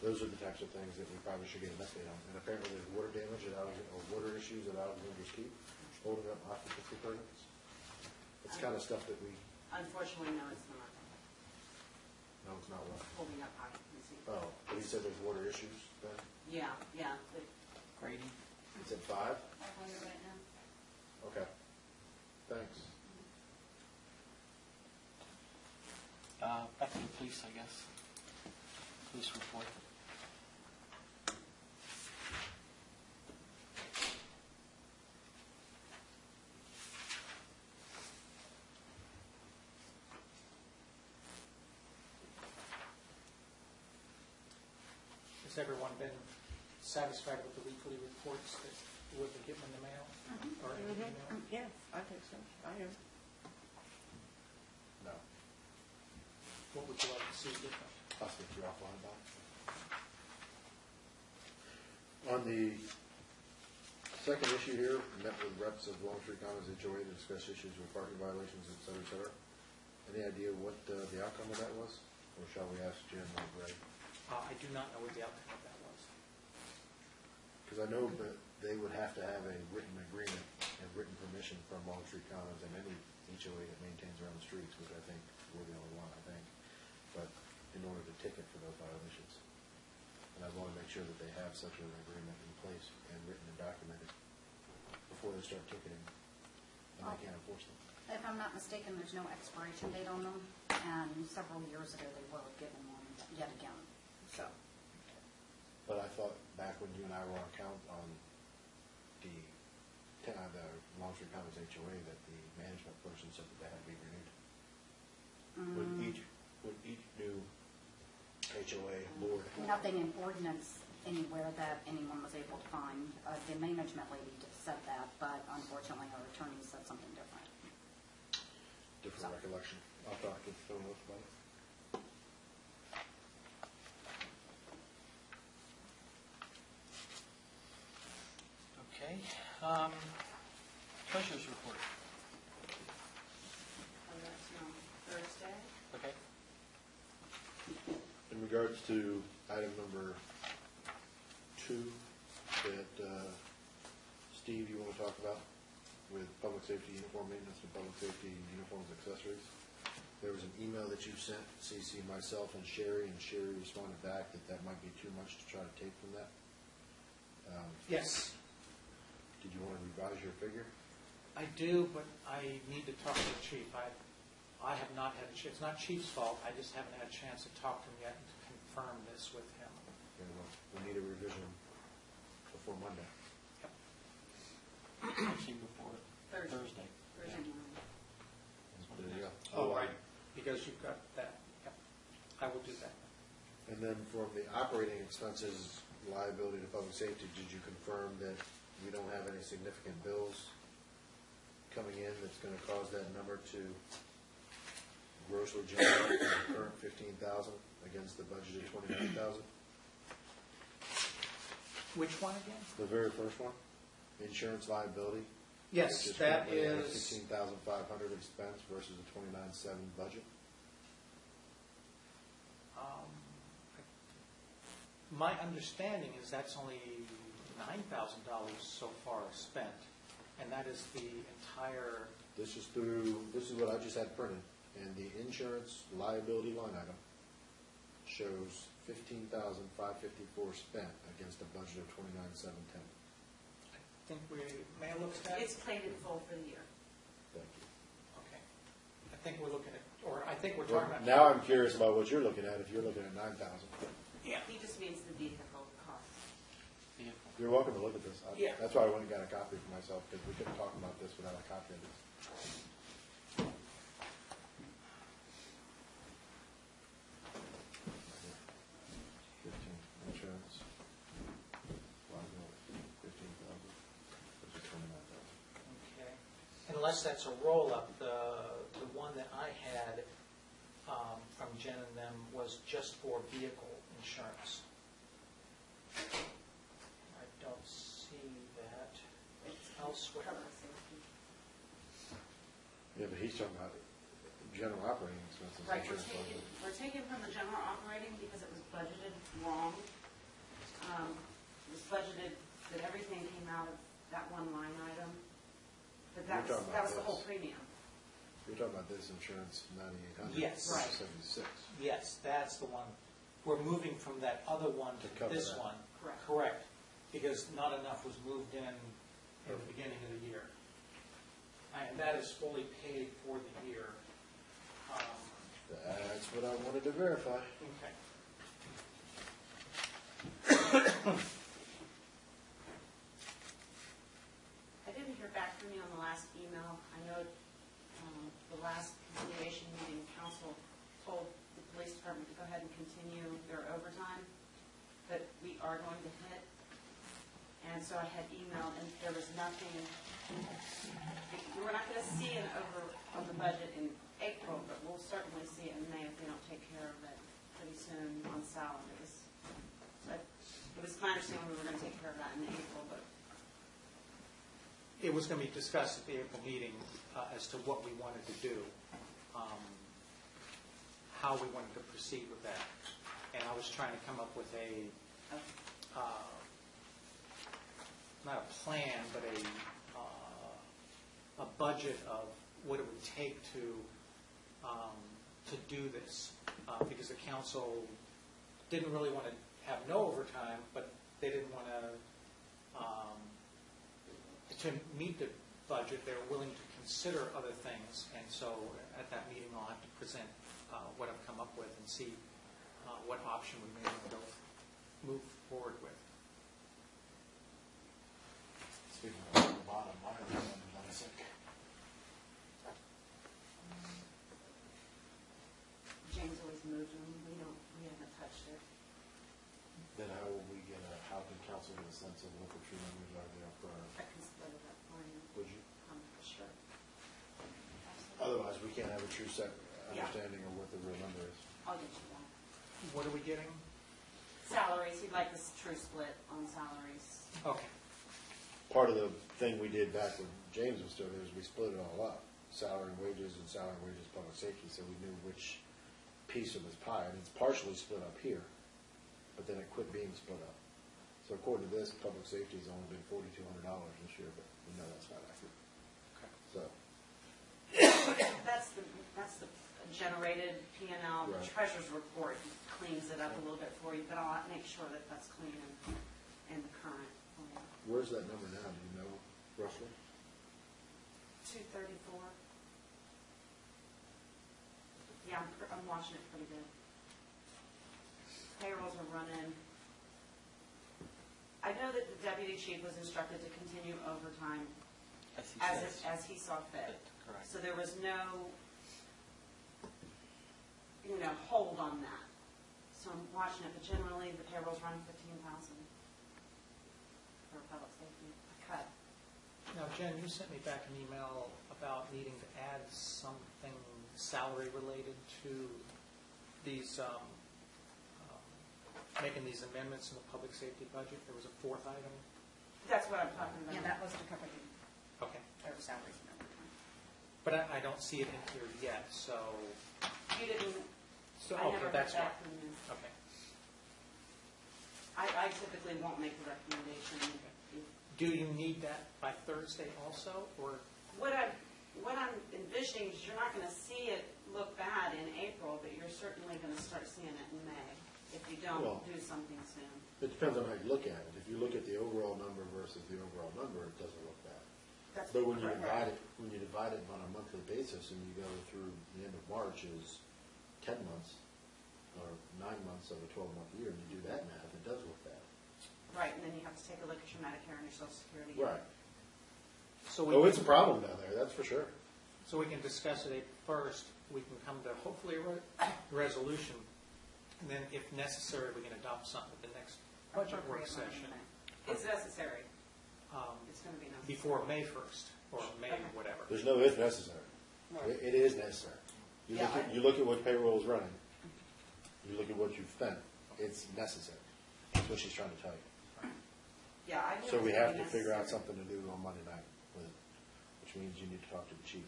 Those are the types of things that we probably should get an update on. And apparently there's water damage at or water issues at Alexander's Keep, holding up occupancy permits. It's kind of stuff that we, Unfortunately, no, it's not no, it's not well. holding up occupancy. Oh, but he said there's water issues then? Yeah, yeah. Grading. He said 5? I wonder right now. Okay. Thanks. Back to the police, I guess. Police report. Has everyone been satisfied with the weekly reports that we'll be getting in the mail? Or in the email? Yeah, I think so. I am. No. What would you like to see different? I'll speak to you offline about it. On the second issue here, met with reps of Longstreet Commons HOA to discuss issues with parking violations, et cetera, et cetera. Any idea what the outcome of that was? Or shall we ask Jim or Greg? I do not know what the outcome of that was. Because I know that they would have to have a written agreement and written permission from Longstreet Commons and any HOA that maintains their own streets, which I think we're the only one, I think. But in order to ticket for those violations. And I want to make sure that they have such an agreement in place and written and documented before they start ticketing, and they can't enforce them. If I'm not mistaken, there's no expiration date on them, and several years ago they were given one yet again, so. But I thought back when you and I were on the Longstreet Commons HOA that the management person said that they had to be renewed. Would each new HOA board? Nothing in ordinance anywhere that anyone was able to find. The management lady said that, but unfortunately our attorney said something different. Different recollection. I'll talk to Phil about it. Okay. Treasurer's report. And that's on Thursday. Okay. In regards to item number 2 that Steve, you want to talk about with public safety uniform maintenance and public safety uniforms accessories, there was an email that you sent, CC myself and Sherry responded back that might be too much to try to take from that. Yes, Did you want to revise your figure? I do, but I need to talk to the chief. I have not had, it's not chief's fault, I just haven't had a chance to talk to him yet and to confirm this with him. Okay, well, we need a revision before Monday. Actually, before Thursday. Thursday. Thursday morning. There you go. Oh, right, because you've got that. Yep. I will do that. And then from the operating expenses liability to public safety, did you confirm that we don't have any significant bills coming in that's going to cause that number to grossly generate the current 15,000 against the budgeted 29,000? Which one again? The very first one, insurance liability. Yes, which that currently at a is, 15,500 expense versus a 29,700 budget. my understanding is that's only $9,000 so far spent, and that is the entire, This is what I just had printed, and the insurance liability line item shows 15,554 spent against a budget of 29,710. I think we, may I look at that? It's paid in full for the year. Thank you. Okay. I think we're looking at, or I think we're talking about. Now I'm curious about what you're looking at, if you're looking at 9,000. Yeah. He just means the vehicle cost. Vehicle. You're welcome to look at this. Yeah. That's why I went and got a copy for myself, because we couldn't talk about this without a copy of this. Insurance. Liability, 15,000. This is 29,000. Okay. Unless that's a roll-up, the one that I had from Jen and them was just for vehicle insurance. I don't see that elsewhere. Public safety. Yeah, but he's talking about general operating expenses. Right, insurance we're taking from the general operating because it was budgeted wrong. It was budgeted that everything came out of that one line item, but You're talking about that was the this. whole premium. You're talking about this insurance, 9,800. Yes. Right. 76. Yes, that's the one. We're moving from that other one To to cover this that. one. Correct. Correct, because not enough was moved in the beginning of the year. And that is fully paid for the year. That's what I wanted to verify. Okay. I didn't hear back from you on the last email. I know the last conciliation meeting, council told the police department to go ahead and continue their overtime, but we are going to hit. And so I had emailed, and there was nothing, we're not going to see an over on the budget in April, but we'll certainly see it in May if they don't take care of it pretty soon on salaries. But it was my understanding we were going to take care of that it was going to be discussed at the April meeting as to what we wanted to do, how we wanted to proceed with that. And I was trying to come up with not a plan, but a budget of what it would take to do this, because the council didn't really want to have no overtime, but they didn't want to meet the budget. They were willing to consider other things, and so at that meeting, I'll have to present what I've come up with and see what option we may want to move forward with. Speaking of the bottom line, I'm sick. James always moved them, we haven't touched it. Then how will we get how can council get a sense of what the true numbers are there for our, I can split it up for you, would you? for sure. Otherwise, we can't have a true Yeah. understanding of what the real number is. I'll get you that. What are we getting? Salaries, you'd like this true split on salaries. Okay. Part of the thing we did back when James was still there is we split it all up, salary and wages, public safety, so we knew which piece of this pie, and it's partially split up here, but then it quit being split up. So according to this, public safety's only been $4,200 this year, but we know that's not accurate. Okay. So, That's the generated P and L, the Right. treasurer's report cleans it up a little bit for you, but I'll make sure that that's clean and current. where's that number now, do you know roughly? 234. Yeah, I'm watching it pretty good. Payrolls are running. I know that the deputy chief was instructed to continue overtime as he saw fit. Correct. So there was no, hold on that. So I'm watching it, but generally the payroll's running 15,000 for public safety. Cut. Now, Jen, you sent me back an email about needing to add something salary related to these, making these amendments in the public safety budget. There was a fourth item. That's what I'm talking about. Yeah, that was to cover the Okay. salaries and overtime. But I don't see it in here yet, so, You didn't, so I okay, never heard that's why. that from you. Okay. I typically won't make the recommendation. Do you need that by Thursday also, or? What I'm envisioning is you're not going to see it look bad in April, but you're certainly going to start seeing it in May if you don't Well- do something soon. It depends on how you look at it. If you look at the overall number versus the overall number, it doesn't look bad. That's But when you correct. divide it on a monthly basis and you go through the end of March is 10 months or 9 months of a 12-month year, and you do that math, it does look bad. Right, and then you have to take a look at your Medicare and your Social Security. Right. So Oh, it's a problem down there, that's for sure. So we can discuss it April 1st. We can come to hopefully a resolution. And then if necessary, we can adopt something at the next budget work Appropriate money in session May. It's necessary. It's going to be necessary. before May 1st or May Okay. whatever. There's no if necessary. It is necessary. You look at what payroll is running, you look at what you've spent, it's necessary. That's what she's trying to tell you. Yeah, I knew So it we was have gonna to be figure out necessary. something to do on Monday night with it, which means you need to talk to the chief.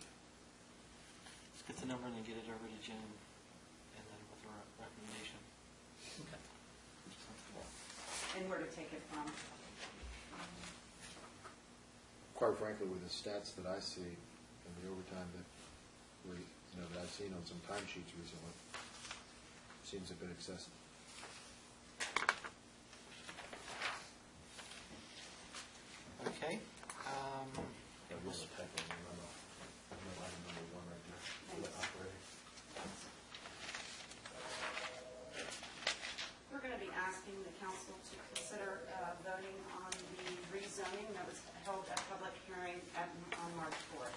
Let's get the number and then get it over to Jen, and then with a recommendation. Okay. And where to take it from. Quite frankly, with the stats that I see and the overtime that that I've seen on some timesheets recently, seems a bit excessive. Okay. That was a typo in the memo. Item number 1 right there. Thanks. Operating. We're going to be asking the council to consider voting on the rezoning that was held at public hearing on March 4th.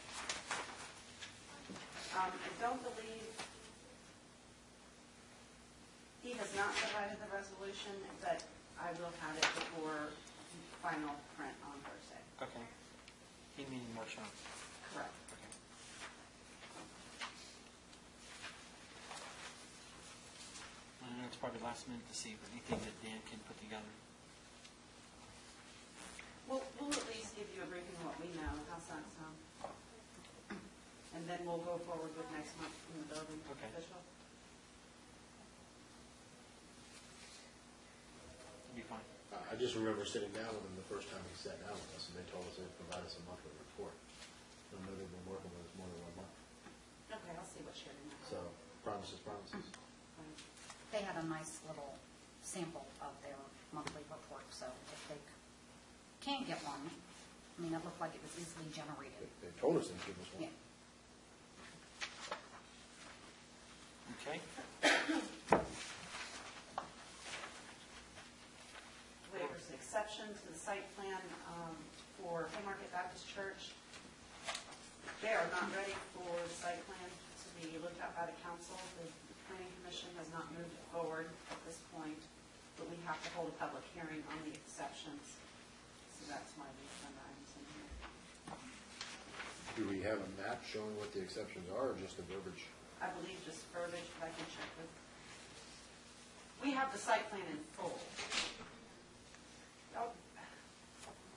I don't believe, he has not provided the resolution, but I will have it before final print on Thursday. Okay. You mean March 9th? Correct. Okay. I know it's probably last minute to see, but anything that Dan can put together. We'll at least least give you a briefing of what we know. How's that sound? And then we'll go forward with next month in the building Okay. official. It'll be fine. I just remember sitting down with him the first time he sat down with us, and they told us they'd provide us a monthly report. I know they've been working with us more than 1 month. Okay, I'll see what Sherry knows. So, promises, promises. Right. They had a nice little sample of their monthly report, so if they can get one, I mean, it looked like it was easily generated. They told us they'd give us one. Yeah. Okay. Waivers and exceptions to the site plan for Haymarket Baptist Church. They are not ready for the site plan to be looked at by the council. The planning commission has not moved it forward at this point, but we have to hold a public hearing on the exceptions. So that's why these agenda items in here. Do we have a map showing what the exceptions are, or just the verbiage? I believe just verbiage, but I can check with. We have the site plan in full. Oh,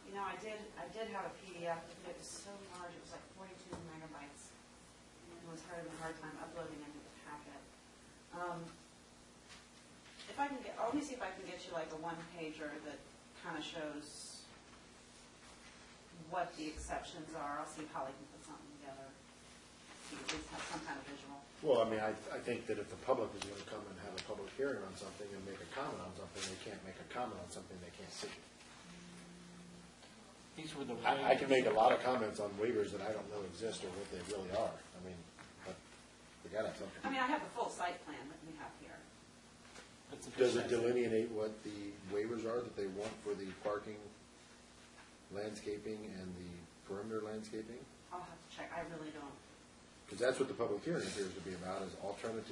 you know, I did have a PDF, but it was so large, it was like 42 megabytes. It was having a hard time uploading into the packet. If I can get, let me see if I can get you like a one-pager that kind of shows what the exceptions are. I'll see if Holly can put something together. So you at least have some kind of visual. Well, I mean, I think that if the public is going to come and have a public hearing on something and make a comment on something, they can't make a comment on something they can't see. These were the. I can make a lot of comments on waivers that I don't know exist or what they really are. I mean, but we got to have something. I mean, I have the full site plan that we have here. It's a Does it percent. delineate what the waivers are that they want for the parking, landscaping, and the perimeter landscaping? I'll have to check. I really don't. Because that's what the public hearing appears to be about, is alternate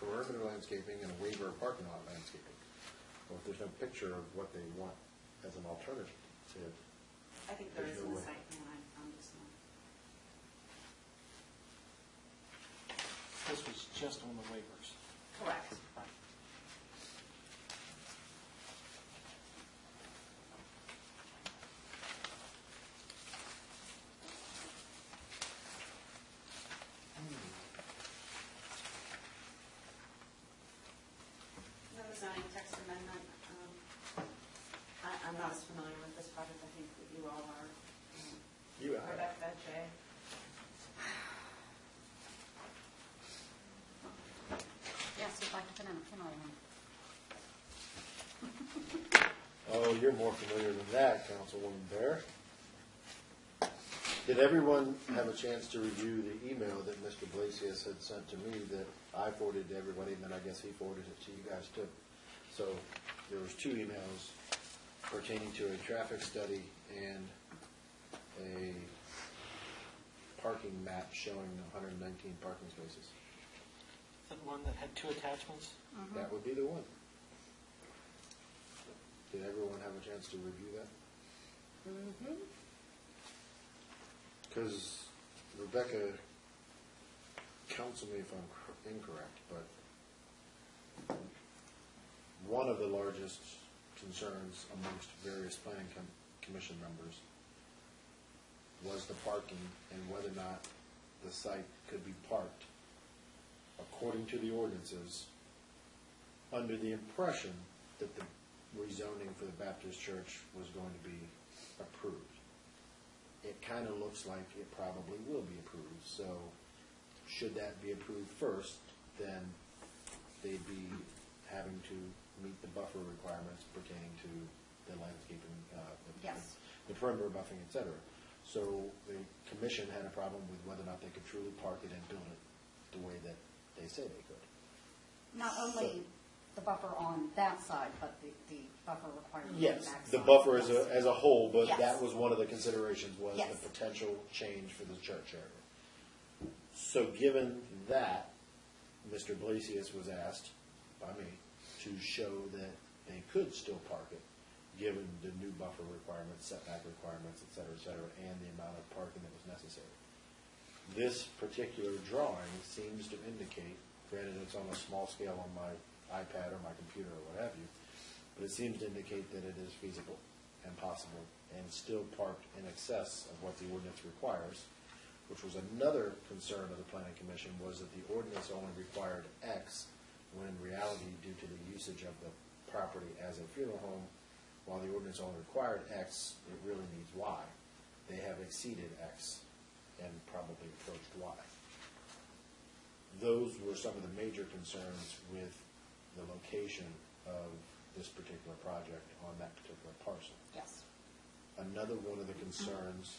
perimeter landscaping and a waiver of parking lot landscaping. Well, if there's no picture of what they want as an alternative, I think there There's is no in the way. site plan. I'm just not. This was just on the waivers. Correct. Right. The zoning text amendment, I'm not as familiar with this project, I think that you all are. You are. Rebecca, Jay. Yes, we'd like to put in a kennel room. Oh, you're more familiar than that, Councilwoman Bear. Did everyone have a chance to review the email that Mr. Blasius had sent to me that I forwarded to everybody, and then I guess he forwarded it to you guys too? So there was 2 emails pertaining to a traffic study and a parking map showing 119 parking spaces. That one that had 2 attachments? That would be the one. Did everyone have a chance to review that? Mm-hmm. Because Rebecca, counsel me if I'm incorrect, but one of the largest concerns amongst various planning commission members was the parking and whether or not the site could be parked according to the ordinances under the impression that the rezoning for the Baptist church was going to be approved. It kind of looks like it probably will be approved, so should that be approved first, then they'd be having to meet the buffer requirements pertaining to the landscaping, Yes. the perimeter buffing, et cetera. So the commission had a problem with whether or not they could truly park it and build it the way that they say they could. Not only the buffer on that side, but the buffer requirement on the Yes, back the side. buffer Yes. as a whole, but Yes. that was one of the considerations, was Yes. the potential change for the church area. So given that, Mr. Blasius was asked by me to show that they could still park it, given the new buffer requirements, setback requirements, et cetera, and the amount of parking that was necessary. This particular drawing seems to indicate, granted it's on a small scale on my iPad or my computer or what have you, but it seems to indicate that it is feasible and possible, and still parked in excess of what the ordinance requires, which was another concern of the planning commission, was that the ordinance only required X, when in reality, due to the usage of the property as a funeral home, while the ordinance only required X, it really needs Y. They have exceeded X and probably approached Y. Those were some of the major concerns with the location of this particular project on that particular parcel. Yes. Another one of the concerns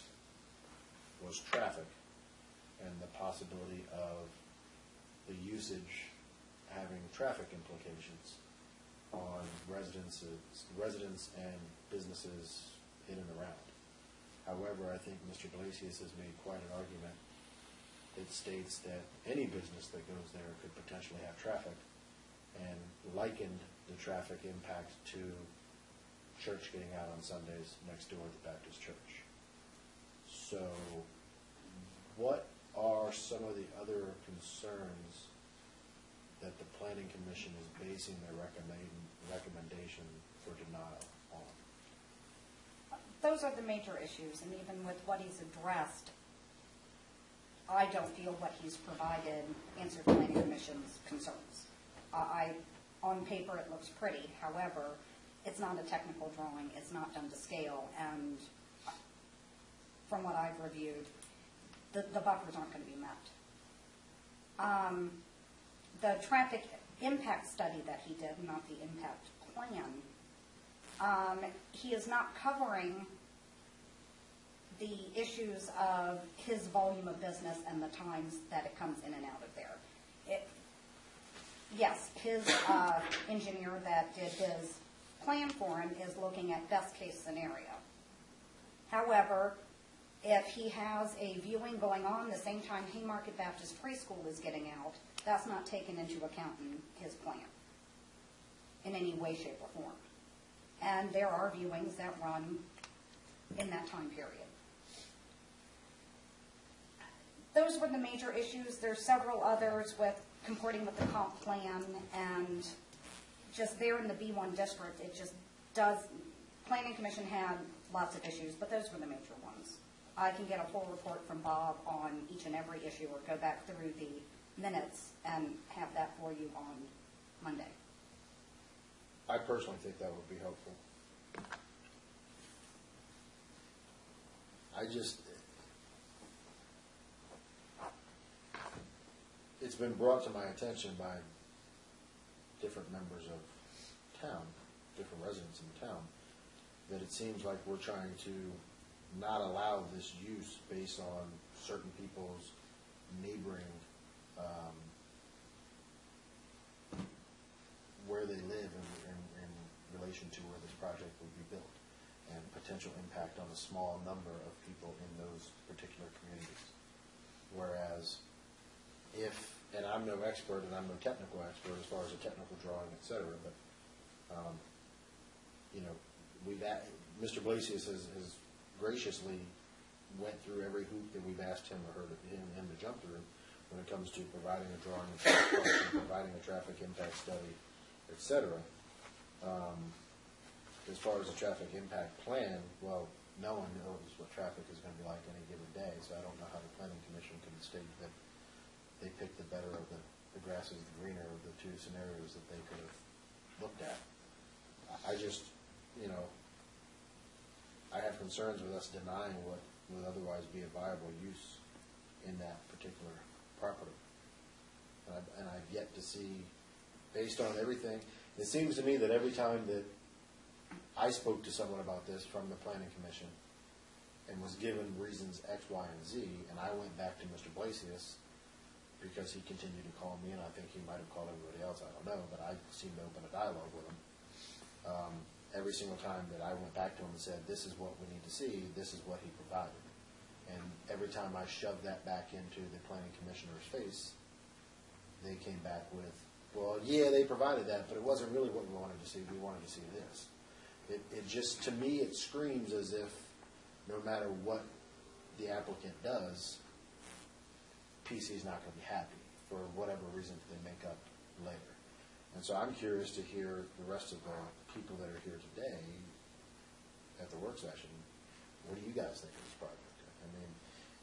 was traffic and the possibility of the usage having traffic implications on residents and businesses in and around. However, I think Mr. Glacius has made quite an argument that states that any business that goes there could potentially have traffic, and likened the traffic impact to church getting out on Sundays next door at the Baptist church. So what are some of the other concerns that the Planning Commission is basing their recommendation for denial on? Those are the major issues, and even with what he's addressed, I don't feel what he's provided answered the Planning Commission's concerns. On paper, it looks pretty. However, it's not a technical drawing. It's not done to scale. And from what I've reviewed, the buffers aren't going to be met. The traffic impact study that he did, not the impact plan, he is not covering the issues of his volume of business and the times that it comes in and out of there. Yes, his engineer that did his plan for him is looking at best case scenario. However, if he has a viewing going on the same time Haymarket Baptist Preschool is getting out, that's not taken into account in his plan in any way, shape, or form. And there are viewings that run in that time period. Those were the major issues. There's several others with comporting with the comp plan, and just there in the B1 district, it just does, Planning Commission had lots of issues, but those were the major ones. I can get a full report from Bob on each and every issue, or go back through the minutes and have that for you on Monday. I personally think that would be helpful. It's been brought to my attention by different members of town, different residents in the town, that it seems like we're trying to not allow this use based on certain people's neighboring, where they live in relation to where this project would be built, and potential impact on a small number of people in those particular communities. Whereas if, and I'm no expert and I'm no technical expert as far as a technical drawing, et cetera, but, Mr. Glacius has graciously went through every hoop that we've asked him or him to jump through when it comes to providing a drawing, providing a traffic impact study, et cetera. As far as the traffic impact plan, well, no one knows what traffic is going to be like any given day, so I don't know how the Planning Commission can state that they picked the better of the grass is the greener of the two scenarios that they could have looked at. I just, I have concerns with us denying what would otherwise be a viable use in that particular property. And I've yet to see, based on everything, it seems to me that every time that I spoke to someone about this from the Planning Commission and was given reasons X, Y, and Z, and I went back to Mr. Glacius because he continued to call me, and I think he might have called everybody else, I don't know, but I seemed to open a dialogue with him. Every single time that I went back to him and said, this is what we need to see, this is what he provided. And every time I shoved that back into the Planning Commissioner's face, they came back with, well, yeah, they provided that, but it wasn't really what we wanted to see. We wanted to see this. It just, to me, it screams as if no matter what the applicant does, PC is not going to be happy for whatever reason that they make up later. And so I'm curious to hear the rest of the people that are here today at the work session, what do you guys think of this project? I mean,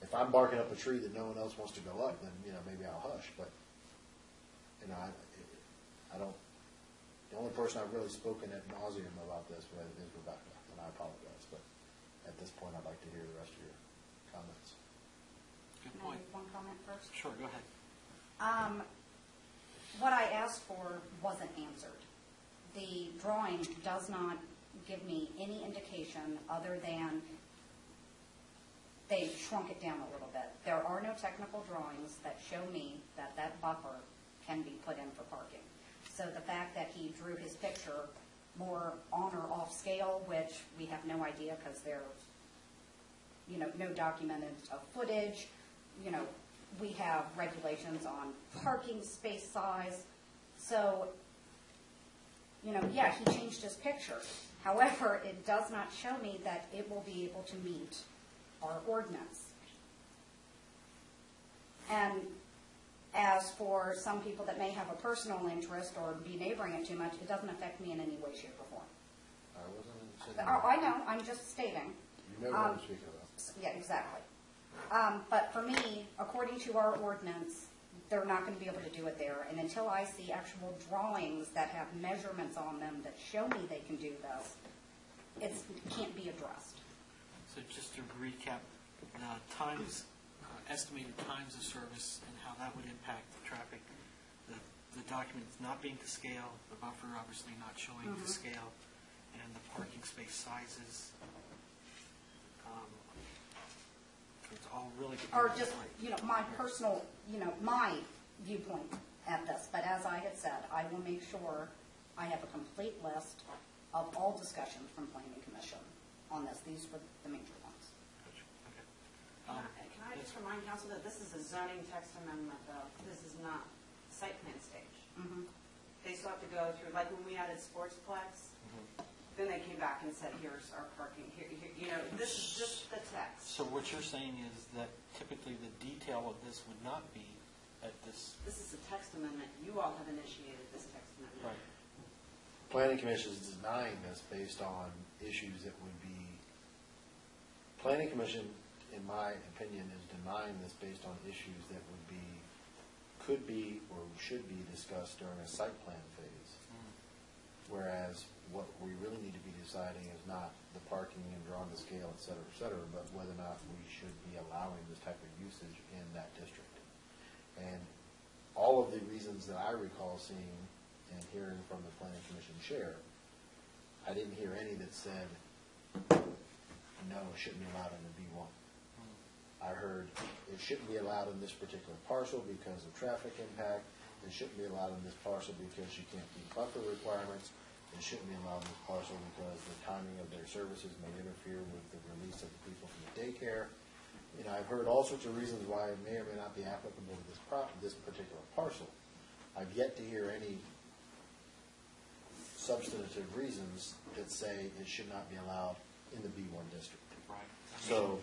if I'm barking up a tree that no one else wants to go up, then, maybe I'll hush, but, I don't, the only person I've really spoken ad nauseum about this with is Rebecca, and I apologize, but at this point, I'd like to hear the rest of your comments. Good Can I point. make one comment first? Sure, go ahead. What I asked for wasn't answered. The drawing does not give me any indication other than they shrunk it down a little bit. There are no technical drawings that show me that that buffer can be put in for parking. So the fact that he drew his picture more on or off scale, which we have no idea because there's, no documented footage, we have regulations on parking space size. So, yeah, he changed his picture. However, it does not show me that it will be able to meet our ordinance. And as for some people that may have a personal interest or be neighboring it too much, it doesn't affect me in any way, shape, or form. I wasn't insinuating. I know, I'm just stating. You know what I'm speaking about. Yeah, exactly. But for me, according to our ordinance, they're not going to be able to do it there. And until I see actual drawings that have measurements on them that show me they can do this, it can't be addressed. So just to recap, times, estimated times of service and how that would impact the traffic, the document not being to scale, the buffer obviously not showing to scale, and the parking space sizes. It's all really. Or just, my personal, my viewpoint at this. But as I had said, I will make sure I have a complete list of all discussions from Planning Commission on this. These were the major ones. Okay. Can I just remind council that this is a zoning text amendment, though? This is not site plan stage. They still have to go through, like when we added Sportsplex, then they came back and said, here's our parking, here, this is just the text. So what you're saying is that typically the detail of this would not be at this. This is a text amendment. You all have initiated this text amendment. Right. Planning Commission is denying this based on issues that would be, Planning Commission, in my opinion, is denying this based on issues that would be, could be, or should be discussed during a site plan phase. Whereas what we really need to be deciding is not the parking and drawing the scale, et cetera, but whether or not we should be allowing this type of usage in that district. And all of the reasons that I recall seeing and hearing from the Planning Commission chair, I didn't hear any that said, no, it shouldn't be allowed in the B1. I heard it shouldn't be allowed in this particular parcel because of traffic impact. It shouldn't be allowed in this parcel because you can't meet buffer requirements. It shouldn't be allowed in this parcel because the timing of their services may interfere with the release of the people from the daycare. I've heard all sorts of reasons why it may or may not be applicable to this particular parcel. I've yet to hear any substantive reasons that say it should not be allowed in the B1 district. Right. So,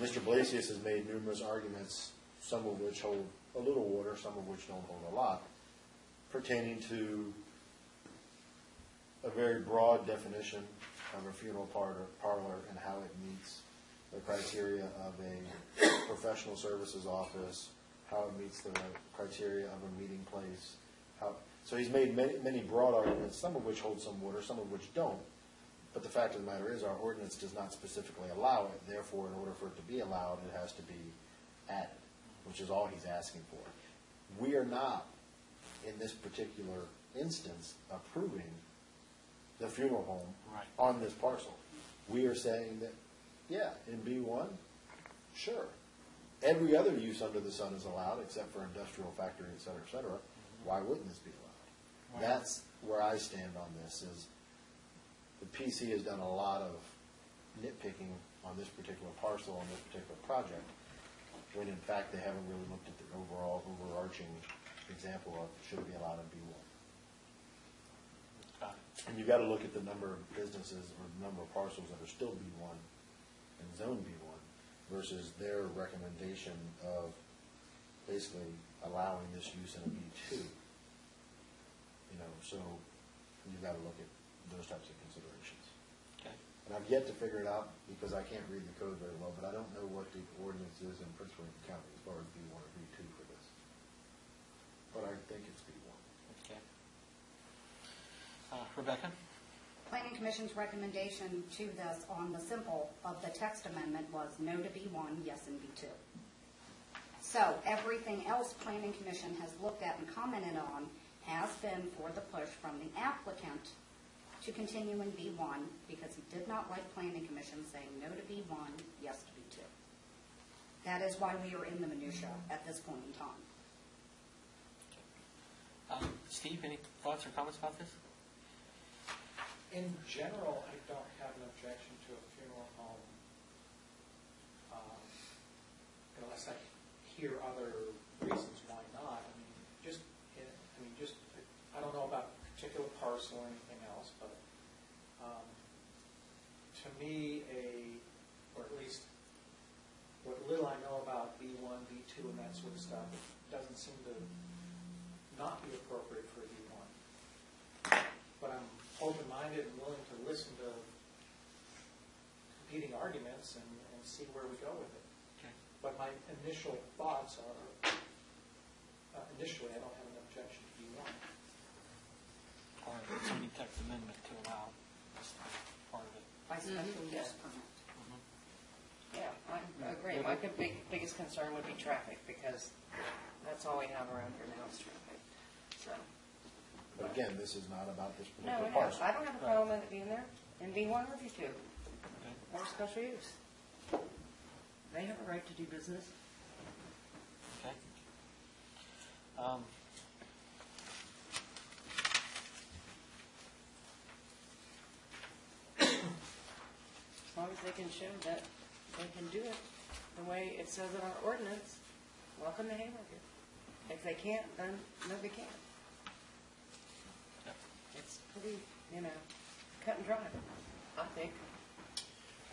Mr. Blasius has made numerous arguments, some of which hold a little water, some of which don't hold a lot, pertaining to a very broad definition of a funeral parlor and how it meets the criteria of a professional services office, how it meets the criteria of a meeting place. So he's made many broad arguments, some of which hold some water, some of which don't. But the fact of the matter is our ordinance does not specifically allow it. Therefore, in order for it to be allowed, it has to be added, which is all he's asking for. We are not, in this particular instance, approving the funeral home on this parcel. We are saying that, yeah, in B1, sure. Every other use under the sun is allowed except for industrial, factory, et cetera, et cetera. Why wouldn't this be allowed? That's where I stand on this, is the PC has done a lot of nitpicking on this particular parcel, on this particular project, when in fact they haven't really looked at the overall overarching example of should it be allowed in B1. And you've got to look at the number of businesses or the number of parcels that are still B1 and zone B1 versus their recommendation of basically allowing this use in a B2. So you've got to look at those types of considerations. Okay. And I've yet to figure it out because I can't read the code very well, but I don't know what the ordinance is in Prince William County as far as B1 or B2 for this. But I think it's B1. Okay. Rebecca? Planning Commission's recommendation to this on the simple of the text amendment was no to B1, yes in B2. So everything else Planning Commission has looked at and commented on has been for the push from the applicant to continue in B1 because he did not like Planning Commission saying no to B1, yes to B2. That is why we are in the minutia at this point in time. Steve, any thoughts or comments about this? In general, I don't have an objection to a funeral home unless I hear other reasons why not. I don't know about a particular parcel or anything else, but to me, or at least what little I know about B1, B2, and that sort of stuff, it doesn't seem to not be appropriate for B1. But I'm open-minded and willing to listen to competing arguments and see where we go with it. Okay. But my initial thoughts are, initially, I don't have an objection to B1. Or zoning text amendment to allow this to be part of it? By special Yeah. use permit. Yeah, I agree. My biggest concern would be traffic, because that's all we have around here now is traffic. So, But again, this is not about this no, particular it parcel. I don't have a problem with it being there, in B1 or B2, Okay. or special use. They have a right to do business. Okay. As long as they can show that they can do it the way it says in our ordinance, welcome to Haymarket. If they can't, then no, they can't. Yep. It's pretty, cut and dry, I think.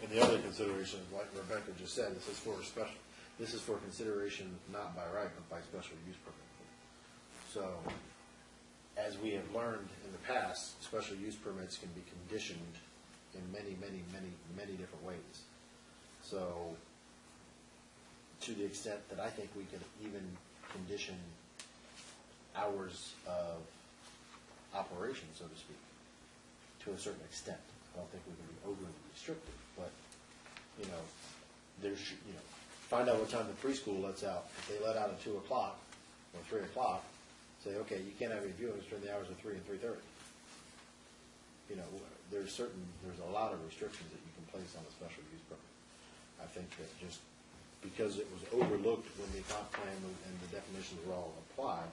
And the other consideration, like Rebecca just said, this is for consideration not by right, but by special use permit. So, as we have learned in the past, special use permits can be conditioned in many different ways. So, to the extent that I think we could even condition hours of operation, so to speak, to a certain extent. I don't think we can be overly restrictive, but, find out what time the preschool lets out. If they let out at 2 o'clock or 3 o'clock, say, okay, you can't have any viewings during the hours of 3 and 3:30. There's a lot of restrictions that you can place on a special use permit. I think that just because it was overlooked when the comp plan and the definitions were all applied,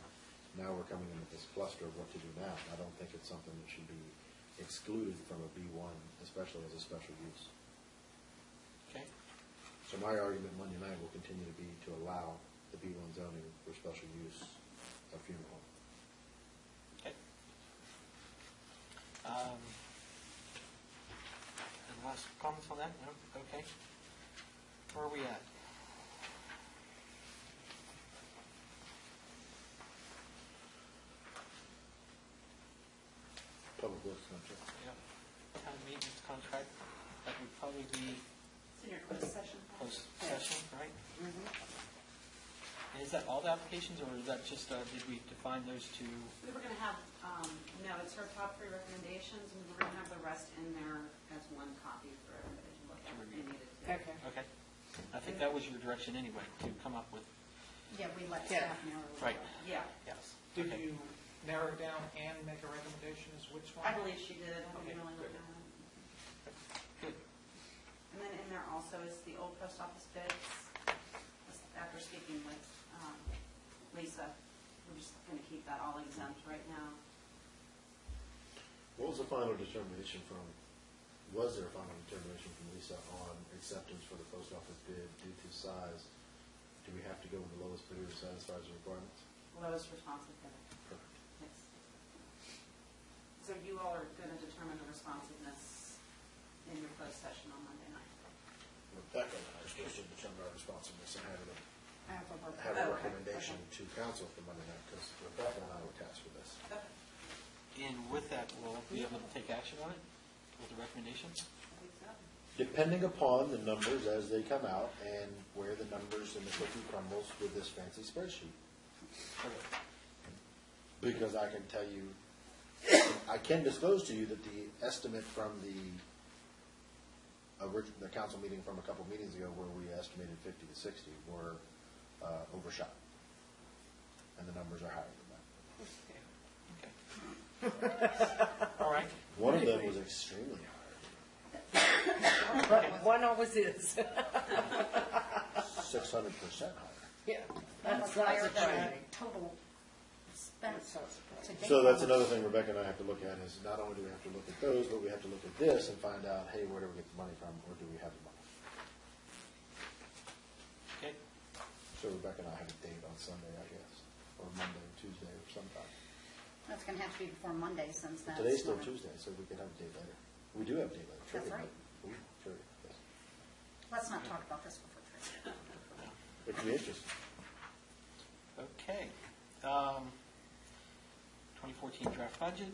now we're coming in with this cluster of what to do now. I don't think it's something that should be excluded from a B1, especially as a special use. Okay. So my argument Monday night will continue to be to allow the B1 zoning for special use of funeral home. Okay. Any last comments on that? No? Okay. Where are we at? Public works contract. Yep. Town maintenance contract, that would probably be It's in your closed session. closed session, right? Mm-hmm. And is that all the applications, or is that just, did we define those two? We were going to have, it's her top 3 recommendations, and we were going to have the rest in there as one copy for everybody to look at if they needed to. Okay. Okay. I think that was your direction anyway, to come up with, Yeah, we let Yeah. staff know. right, Yeah, yes. Did Okay. you narrow it down and make a recommendation as which one? I believe she did. I Okay, didn't really look good. at it. Good. And then in there also is the old post office bids. After speaking with Lisa, we're just going to keep that all exempt right now. What was the final determination was there a final determination from Lisa on acceptance for the post office bid due to size? Do we have to go with the lowest bidder who satisfies the requirements? Lowest responsive bidder. Perfect. Yes. So you all are going to determine the responsiveness in your closed session on Monday night. Rebecca and I are supposed to determine our responsiveness and have a Okay. recommendation to council for Monday night, because Rebecca and I were tasked with this. Okay. And with that, we'll be able to take action on it with the recommendation? think so. Depending upon the numbers as they come out and where the numbers in the cookie crumbles with this fancy spreadsheet. Because I can tell you, I can disclose to you that the estimate from the council meeting from a couple meetings ago where we estimated 50 to 60 were overshot. And the numbers are higher than that. All right. One of them was extremely high. One always is. 600% higher. Yeah. That was That's not higher than surprising. the total spent That's not surprising. to date. So that's another thing Rebecca and I have to look at is not only do we have to look at those, but we have to look at this and find out, hey, where do we get the money from, or do we have the money? Okay. So Rebecca and I have a date on Sunday, I guess, or Monday, Tuesday, or sometime. That's going to have to be before Monday since that's. Today's still not- Tuesday, so we can have a date later. We do have a date later. That's Trivia right. night. Ooh, trivia, yes. Let's not talk about this before trivia. It'd be interesting. Okay. 2014 draft budget.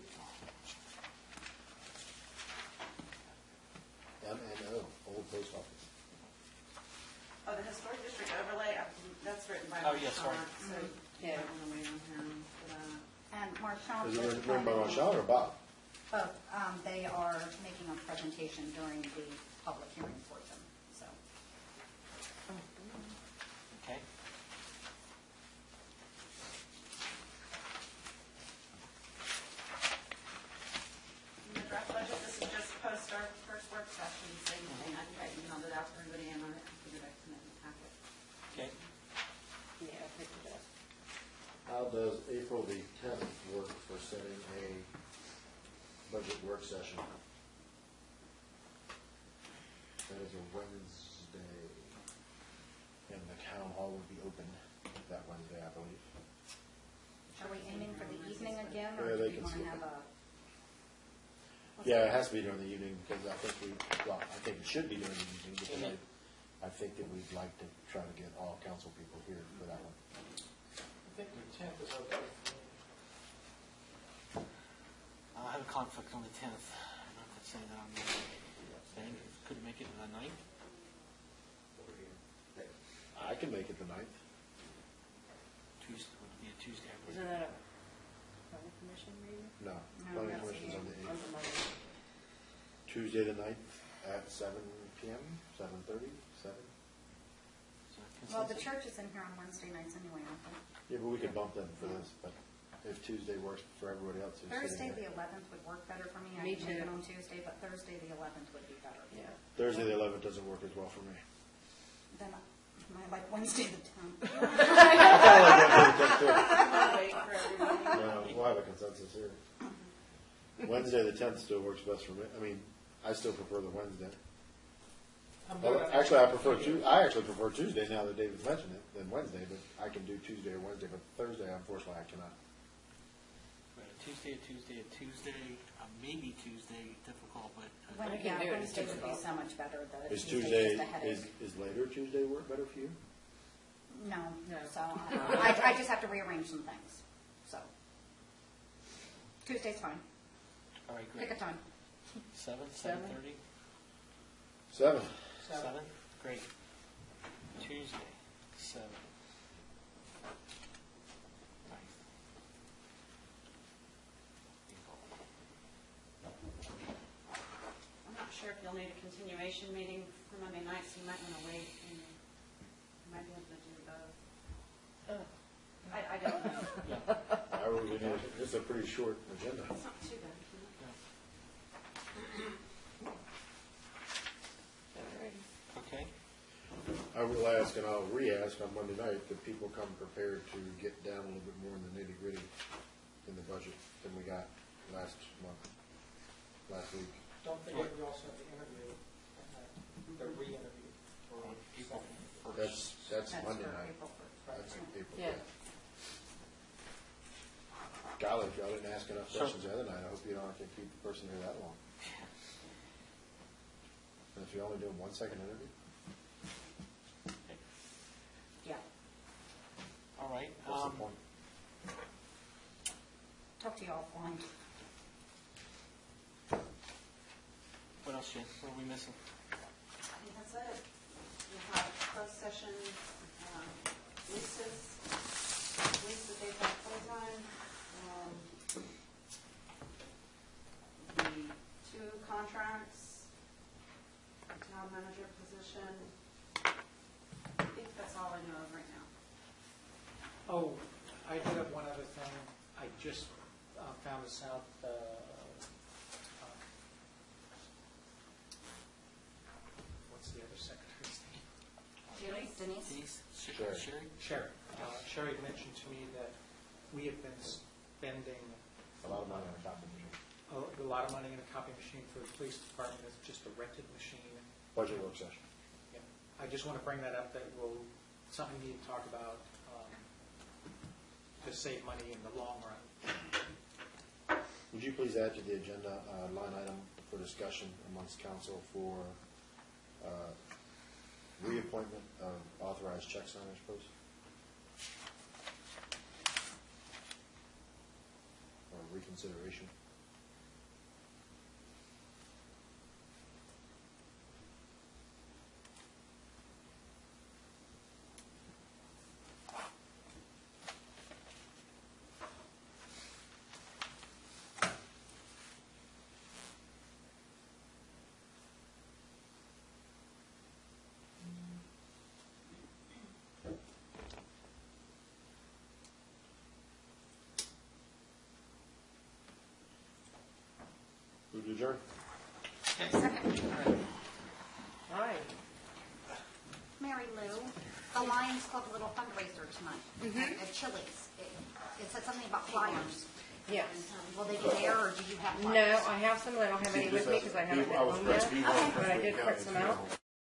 M&O, Old Post Office. Oh, the historic district overlay, that's written by Oh, yes, sorry. Marchant, so Yeah. I'm gonna wait on him for that. And Marchand. Is it is written by planning- Marshall or Bob? Both. They are making a presentation during the public hearing portion, so. Okay. In the draft budget, this is just post our first work session, same thing, I think I emailed it out to everybody and I figured I'd come in and packet. Okay. Yeah, I picked it up. How does April the 10th work for setting a budget work session? That is a Wednesday, and the town hall would be open that Wednesday, I believe. Are we aiming for the evening again, Yeah, or do they we can want to skip have it. a? Yeah, it has to be during the evening, because I think it should be during the evening, because I think that we'd like to try to get all council people here for that one. I think the 10th is okay. I have a conflict on the 10th. I'm not gonna say that I'm saying couldn't make it to the 9th. I can make it the 9th. Tuesday would be a Tuesday. I believe. Isn't that a planning commission meeting? No, No, planning that's commission's on the On 8th. the Monday. Tuesday the 9th at 7 PM, 7:30, 7? Is that Well, the consensus? church is in here on Wednesday nights anyway, aren't they? Yeah, but we could bump them for this, but if Tuesday works for everybody else who's Thursday, sitting the here. 11th would work better for me. Me I can make it too. on Tuesday, but Thursday, the 11th would be better. Yeah. Thursday the 11th doesn't work as well for me. Then I like Wednesday, the 10th. Wait for everybody. No, we'll have a consensus here. Wednesday the 10th still works best for me. I mean, I still prefer the Wednesday. Actually, I actually prefer Tuesday now that David's mentioned it than Wednesday, but I can do Tuesday or Wednesday, but Thursday, unfortunately, I cannot. Right, Tuesday, maybe Tuesday, difficult, but. When, I can yeah, do it. Wednesday would be Difficult. so much better. The Is Tuesday's Tuesday, just a headache. is later Tuesday work better for you? No, No. so I just have to rearrange some things, so. Tuesday's fine. All right, Pick great. a time. 7:30? 7. 7? Great. Tuesday, 7. I'm not sure if you'll need a continuation meeting for Monday night, so you might want to wait and you might be able to do both. I don't know. Yeah. I really do. It's a pretty short agenda. It's not too bad. Okay. I will ask, and I'll re-ask on Monday night, that people come prepared to get down a little bit more in the nitty-gritty in the budget than we got last week. Don't forget, we also have the interview, the re-interview. for April That's Monday for night. April 1st. That's April Yeah. 10th. Golly, if y'all didn't ask enough questions the other night, I hope you don't have to keep the person here that long. And if you're only doing 1 second interview? Yeah. All right. What's the point? Talk to you offline. What else Jen? What are we missing? I think that's it. We have closed session, leases, lease that they've had full-time, the 2 contracts, the town manager position. I think that's all I know of right now. Oh, I did have one other thing. I just found this out. What's the other secretary's name? Denise? Sherry. Sherry? Sherry had mentioned to me that we have been spending A lot of money on a copy machine. a lot of money in a copy machine for the police department. It's just a rented machine. Budget work session. Yeah. I just want to bring that up, that something we need to talk about to save money in the long run. Would you please add to the agenda line item for discussion amongst council for reappointment of authorized check signers, please? Or reconsideration? Move to adjourn. Hi. Mary Lou, the Lions Club little fundraiser tonight at Chili's. It said something about flyers. Yes. Will they be there, or do you have flyers? No, I have some, I don't have any with me because I haven't been home yet, but I did print some out.